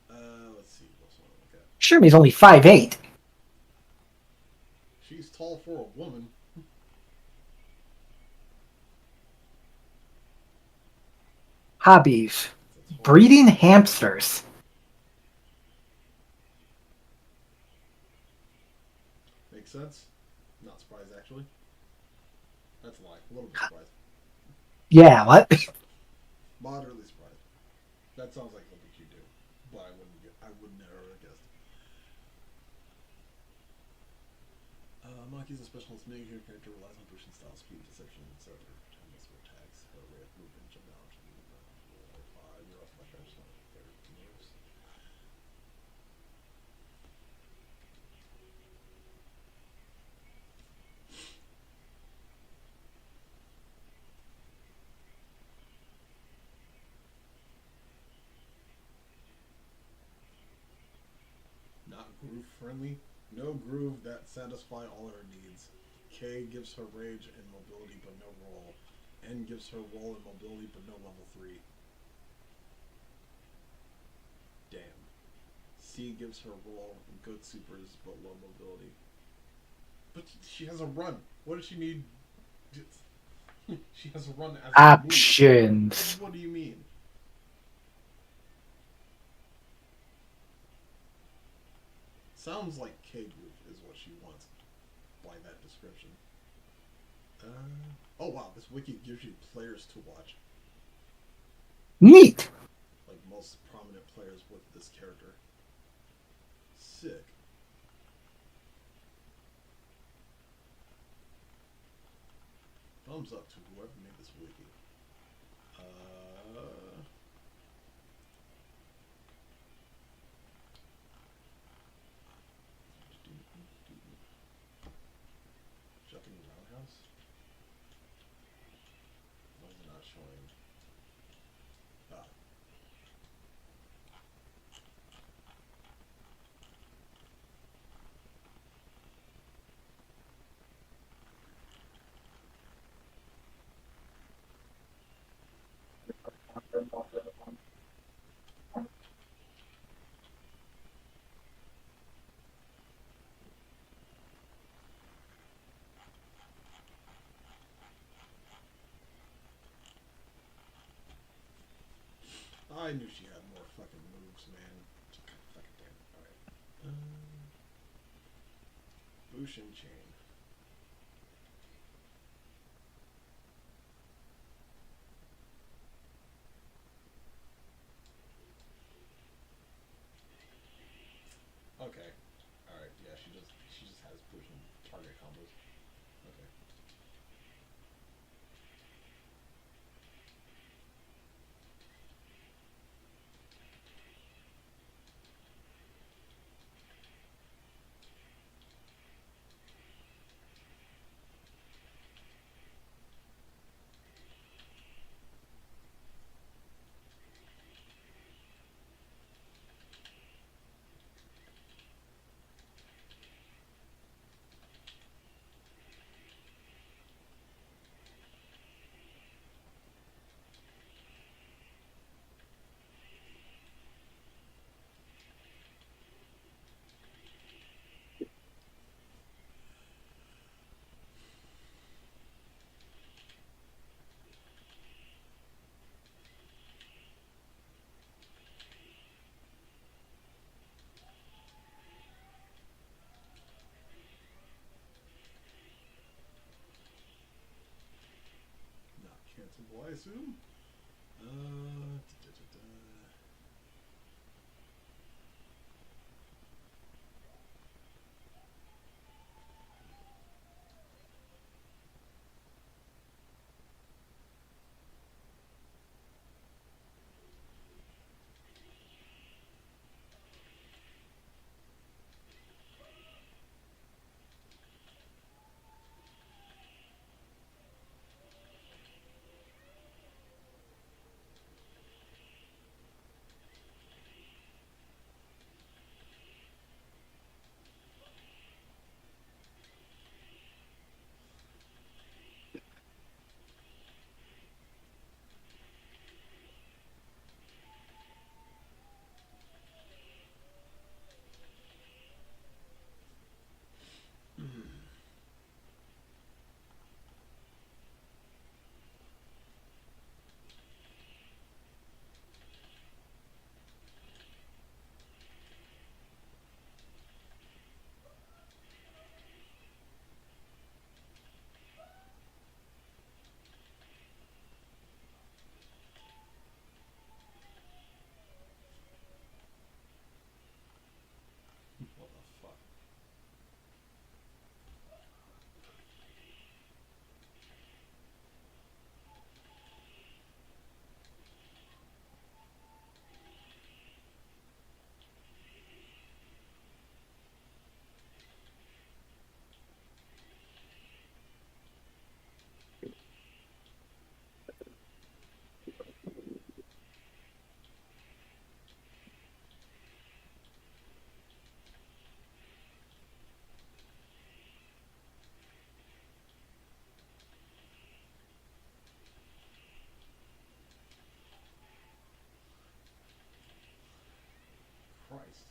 [SPEAKER 2] Let's see. What else I want to look at?
[SPEAKER 1] Shermie's only 5'8".
[SPEAKER 2] She's tall for a woman.
[SPEAKER 1] Hobbies.
[SPEAKER 2] That's horrible.
[SPEAKER 1] Breeding hamsters.
[SPEAKER 2] Makes sense. Not surprised, actually. That's a lie. A little bit surprised.
[SPEAKER 1] Yeah, what?
[SPEAKER 2] Moderately surprised. That sounds like something you do, but I would never have guessed. Maki's a specialist mini hero character, relies on pushing style, speed, deception, etc. Timeless for attacks, her array of movement, jump down to you're off my bench, not their moves. Not groove friendly. No groove that satisfy all her needs. K gives her rage and mobility but no roll. N gives her roll and mobility but no level 3. Damn. C gives her roll and good supers but low mobility. But she has a run. What does she need? She has a run as a move.
[SPEAKER 1] Options.
[SPEAKER 2] What do you mean? Sounds like K group is what she wants by that description. Oh wow, this wiki gives you players to watch.
[SPEAKER 1] Neat.
[SPEAKER 2] Like most prominent players with this character. Sick. Thumbs up to whoever made this wiki. Jumping Roundhouse? Why is it not showing? Ah. I knew she had more fucking moves, man. God fucking damn it. Alright. Bushin Chain. Okay. Alright, yeah, she just has Bushin target combos. Okay. Simple, I assume. Da-da-da-da. What the fuck? Christ.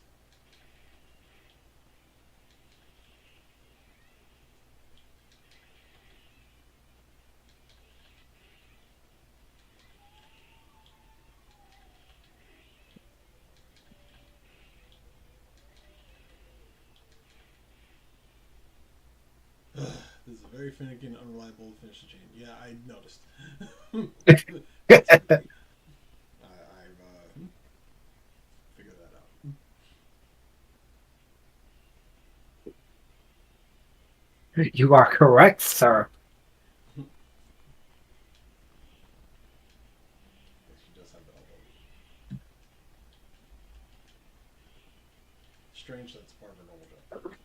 [SPEAKER 2] This is a very finicky and unreliable finish to chain. Yeah, I noticed. Trust me. I've figured that out.
[SPEAKER 1] You are correct, sir.
[SPEAKER 2] She does have the elbow. Strange that's part of her normal job.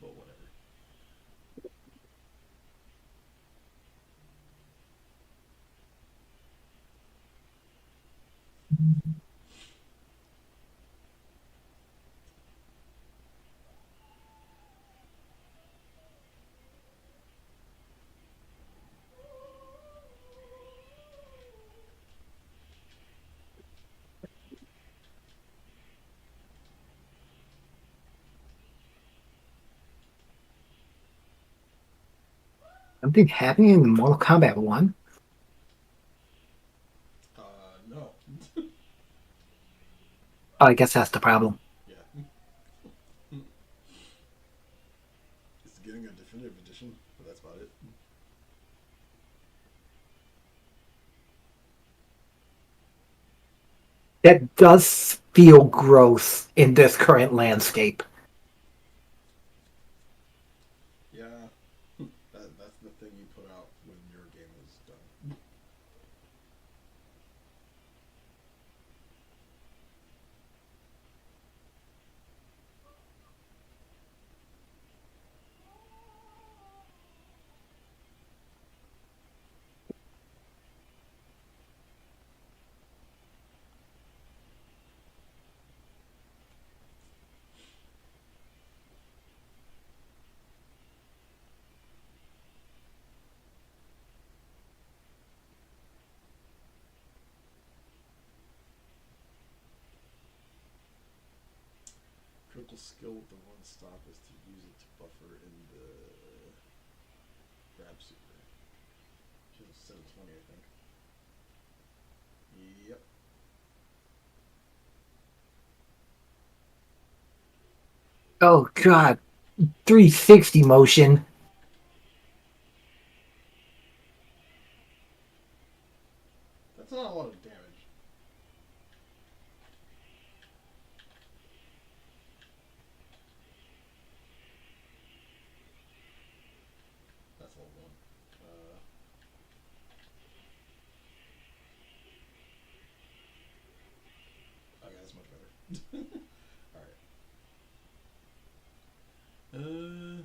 [SPEAKER 2] But whatever.
[SPEAKER 1] Something happening in Mortal Kombat 1?
[SPEAKER 2] No.
[SPEAKER 1] Oh, I guess that's the problem.
[SPEAKER 2] Yeah. It's getting a definitive edition, but that's about it.
[SPEAKER 1] That does feel gross in this current landscape.
[SPEAKER 2] Yeah. That's the thing you put out when your game is done. Critical skill with the one stop is to use it to buffer in the grab super. She has a 720, I think. Yep.
[SPEAKER 1] Oh god. 360 motion.
[SPEAKER 2] All right. Do-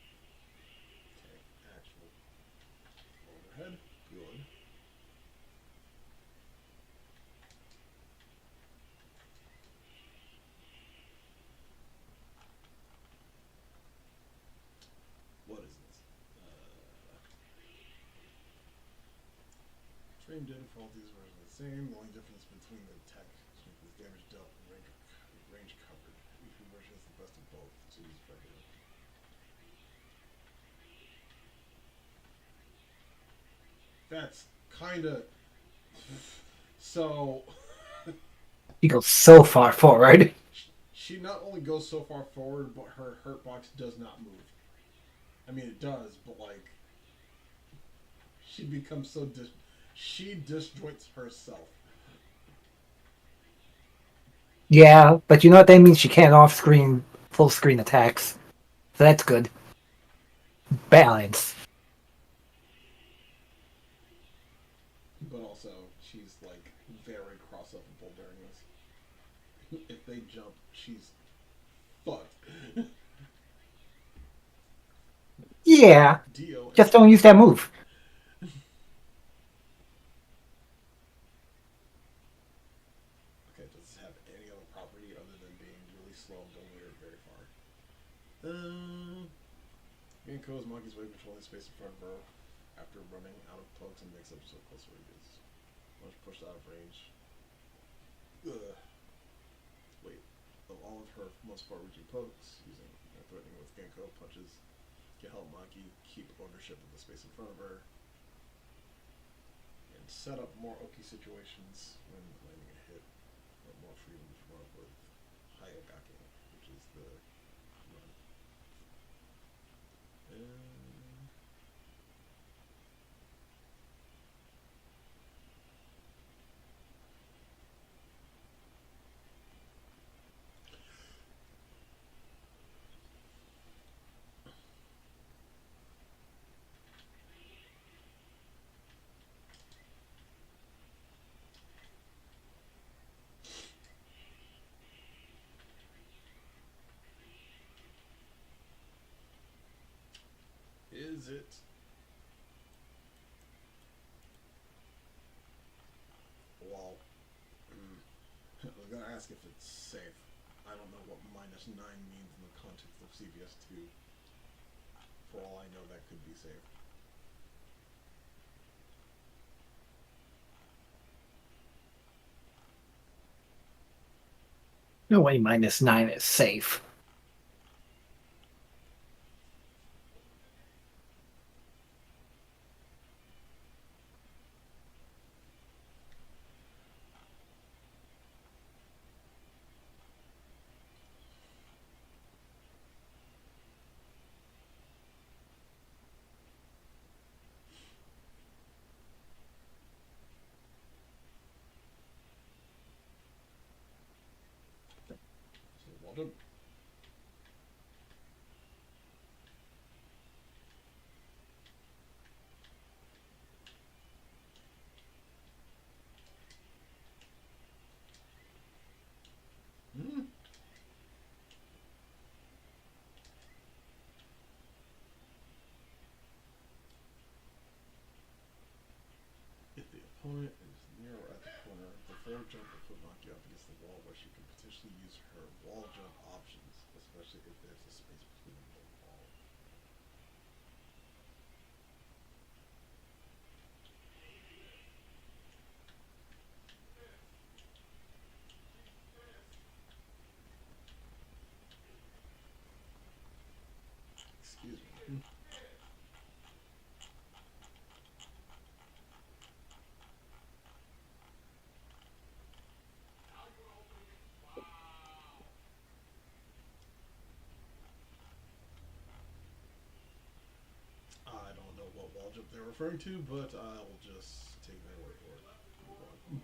[SPEAKER 2] Okay, actual overhead. Good. What is this? Train difficulties were the same. The only difference between the attack strength is damage dealt and range covered. Each version is the best of both. So use regular. That's kind of so.
[SPEAKER 1] He goes so far forward.
[SPEAKER 2] She not only goes so far forward, but her hurt box does not move. I mean, it does, but like she becomes so she disjoints herself.
[SPEAKER 1] Yeah, but you know what that means? She can't off-screen, full-screen attacks. So that's good. Balance.
[SPEAKER 2] But also, she's like very cross-uppable during this. If they jump, she's fucked.
[SPEAKER 1] Yeah,
[SPEAKER 2] Dio.
[SPEAKER 1] just don't use that move.
[SPEAKER 2] Okay, does this have any other property other than being really slow and don't wear very far? Genko is Monkey's way controlling space in front of her after running out of pokes and makes up so close ranges. Once pushed out of range. Ugh. Wait. Of all of her most far-reaching pokes, using threatening with Genko punches can help Maki keep ownership of the space in front of her and set up more Oki situations when landing a hit, but more freedom to run with Hayagaki, which is the run. Is it? Well, I was gonna ask if it's safe. I don't know what -9 means in the context of CBS 2. For all I know, that could be safe.
[SPEAKER 1] No way -9 is safe.
[SPEAKER 2] So well done. Mm-hmm. If the opponent is near or at the for wall jump options, especially if there's a space between the wall. Excuse me. I don't know what wall jump they're referring to, but I'll just take their word for it. Move on.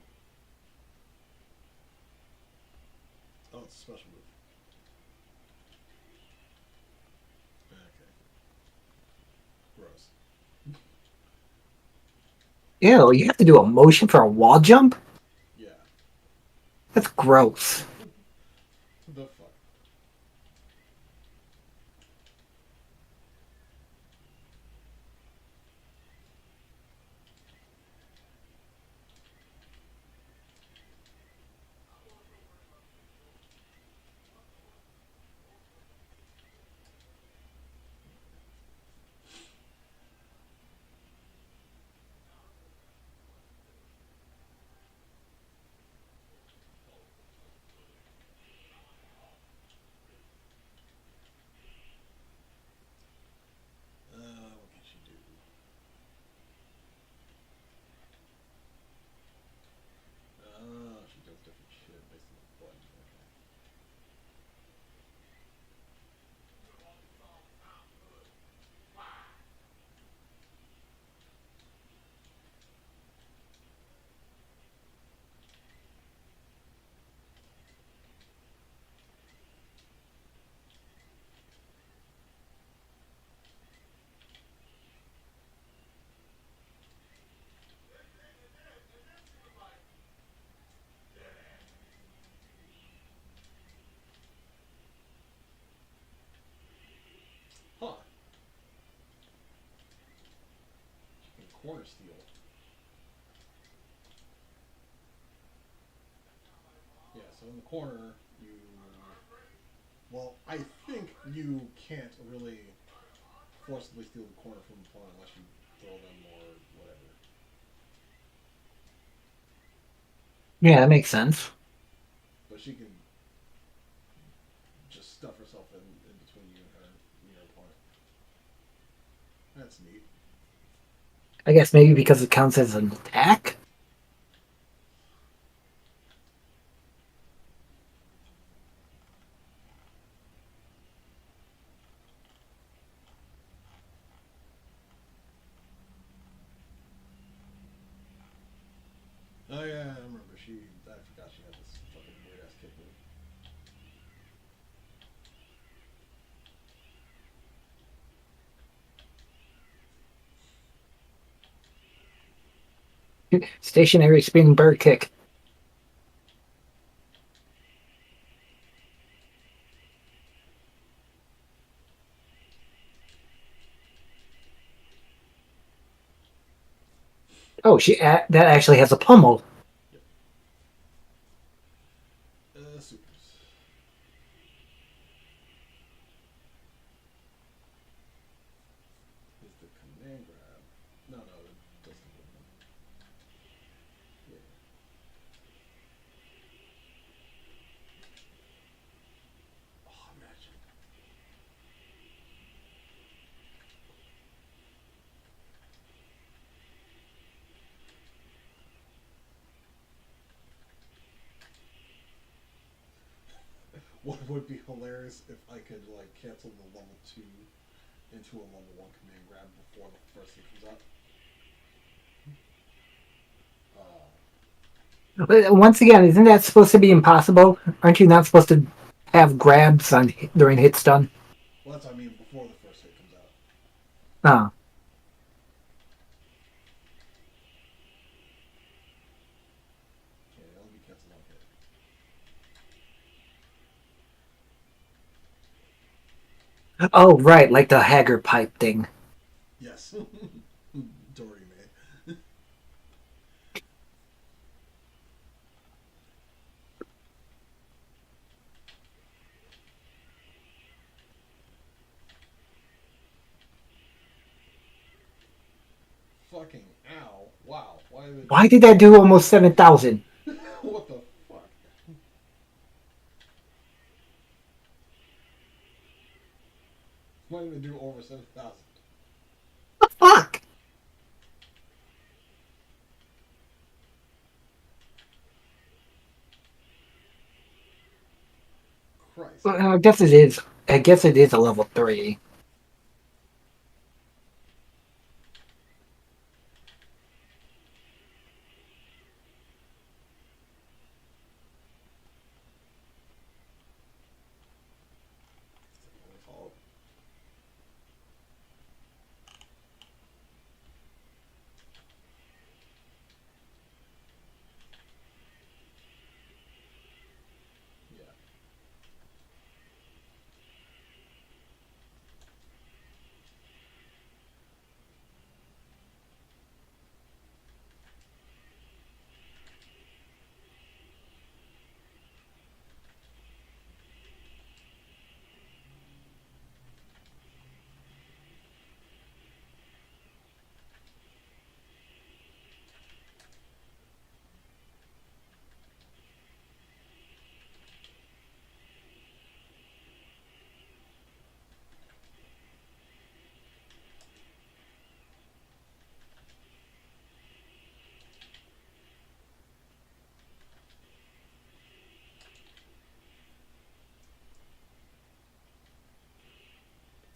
[SPEAKER 2] Oh, it's a special move. Okay. Gross.
[SPEAKER 1] Ew, you have to do a motion for a wall jump?
[SPEAKER 2] Yeah.
[SPEAKER 1] That's gross.
[SPEAKER 2] The fuck. What can she do? She does different shit based on the button. Okay. Huh. Corner steal. Yeah, so in the corner, you. Well, I think you can't really forcibly steal the corner from the opponent unless you throw them or whatever.
[SPEAKER 1] Yeah, that makes sense.
[SPEAKER 2] But she can just stuff herself in between you and her, and your opponent. That's neat.
[SPEAKER 1] I guess maybe because it counts as an attack?
[SPEAKER 2] Oh yeah, I remember. I forgot she had this fucking weird ass kick move.
[SPEAKER 1] Stationary spinning bird kick. Oh, that actually has a pummel.
[SPEAKER 2] Yep. Supers. Is the command grab? No, it does the movement. Yeah. Oh, magic. What would be hilarious if I could like cancel the level 2 into a level 1 command grab before the first hit comes out.
[SPEAKER 1] But once again, isn't that supposed to be impossible? Aren't you not supposed to have grabs on during hit stun?
[SPEAKER 2] Well, that's what I mean before the first hit comes out.
[SPEAKER 1] Oh.
[SPEAKER 2] Yeah, it'll be canceled on hit.
[SPEAKER 1] Oh, right, like the Haggard pipe thing.
[SPEAKER 2] Yes. Dory May. fucking ow. Wow. Why did it
[SPEAKER 1] Why did that do almost 7,000?
[SPEAKER 2] What the fuck? Why did it do over 7,000?
[SPEAKER 1] The fuck?
[SPEAKER 2] Christ.
[SPEAKER 1] Well, I guess it is. I guess it is a level 3.
[SPEAKER 2] It's my fault. Yeah.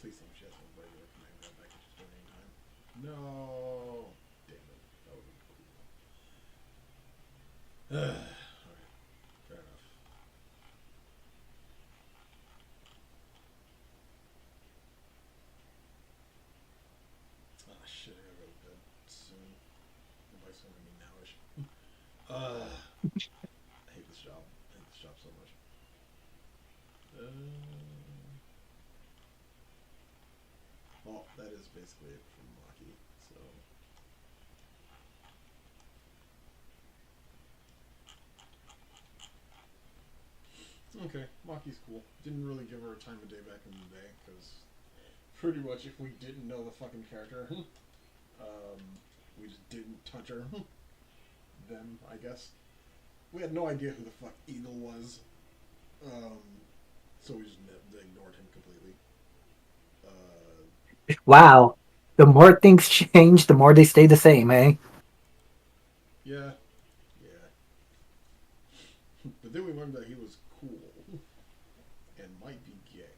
[SPEAKER 2] Please tell me she has one ready to command grab back and just do it anytime. No. Damn it. That would be cool. Alright. Fair enough. Ah, shit. I gotta go to bed soon. And by soon, I mean nowish. I hate this job. I hate this job so much. Well, that is basically it from Maki, so. Okay, Maki's cool. Didn't really give her a time of day back in the day, because pretty much if we didn't know the fucking character, we just didn't touch her. Them, I guess. We had no idea who the fuck Eagle was, so we just ignored him completely.
[SPEAKER 1] Wow. The more things change, the more they stay the same, eh?
[SPEAKER 2] Yeah, yeah. But then we learned that he was cool and might be gay.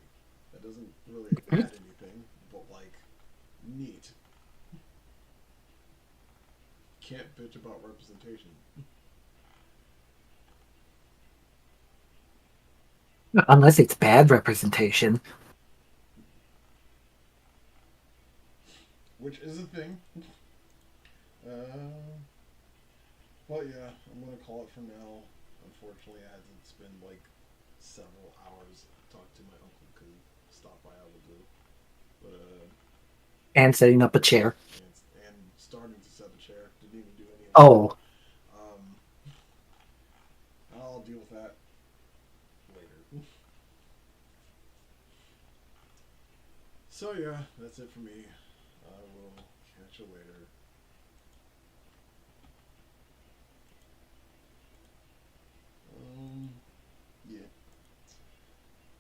[SPEAKER 2] That doesn't really add anything, but like, neat. Can't bitch about representation.
[SPEAKER 1] Unless it's bad representation.
[SPEAKER 2] Which is a thing. But yeah, I'm gonna call it for now. Unfortunately, I had to spend like several hours talking to my uncle because he stopped by out of the blue. But
[SPEAKER 1] And setting up a chair.
[SPEAKER 2] and starting to set the chair. Didn't even do any of that.
[SPEAKER 1] Oh.
[SPEAKER 2] I'll deal with that later. So yeah, that's it for me. I will catch you later. Yeah.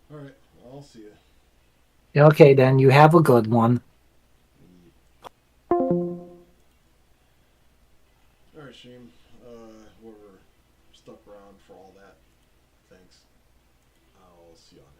[SPEAKER 2] All right, I'll see you.
[SPEAKER 1] Okay, then. You have a good one.
[SPEAKER 2] All right, Sheem. Whoever stuck around for all that, thanks. I'll see you on it.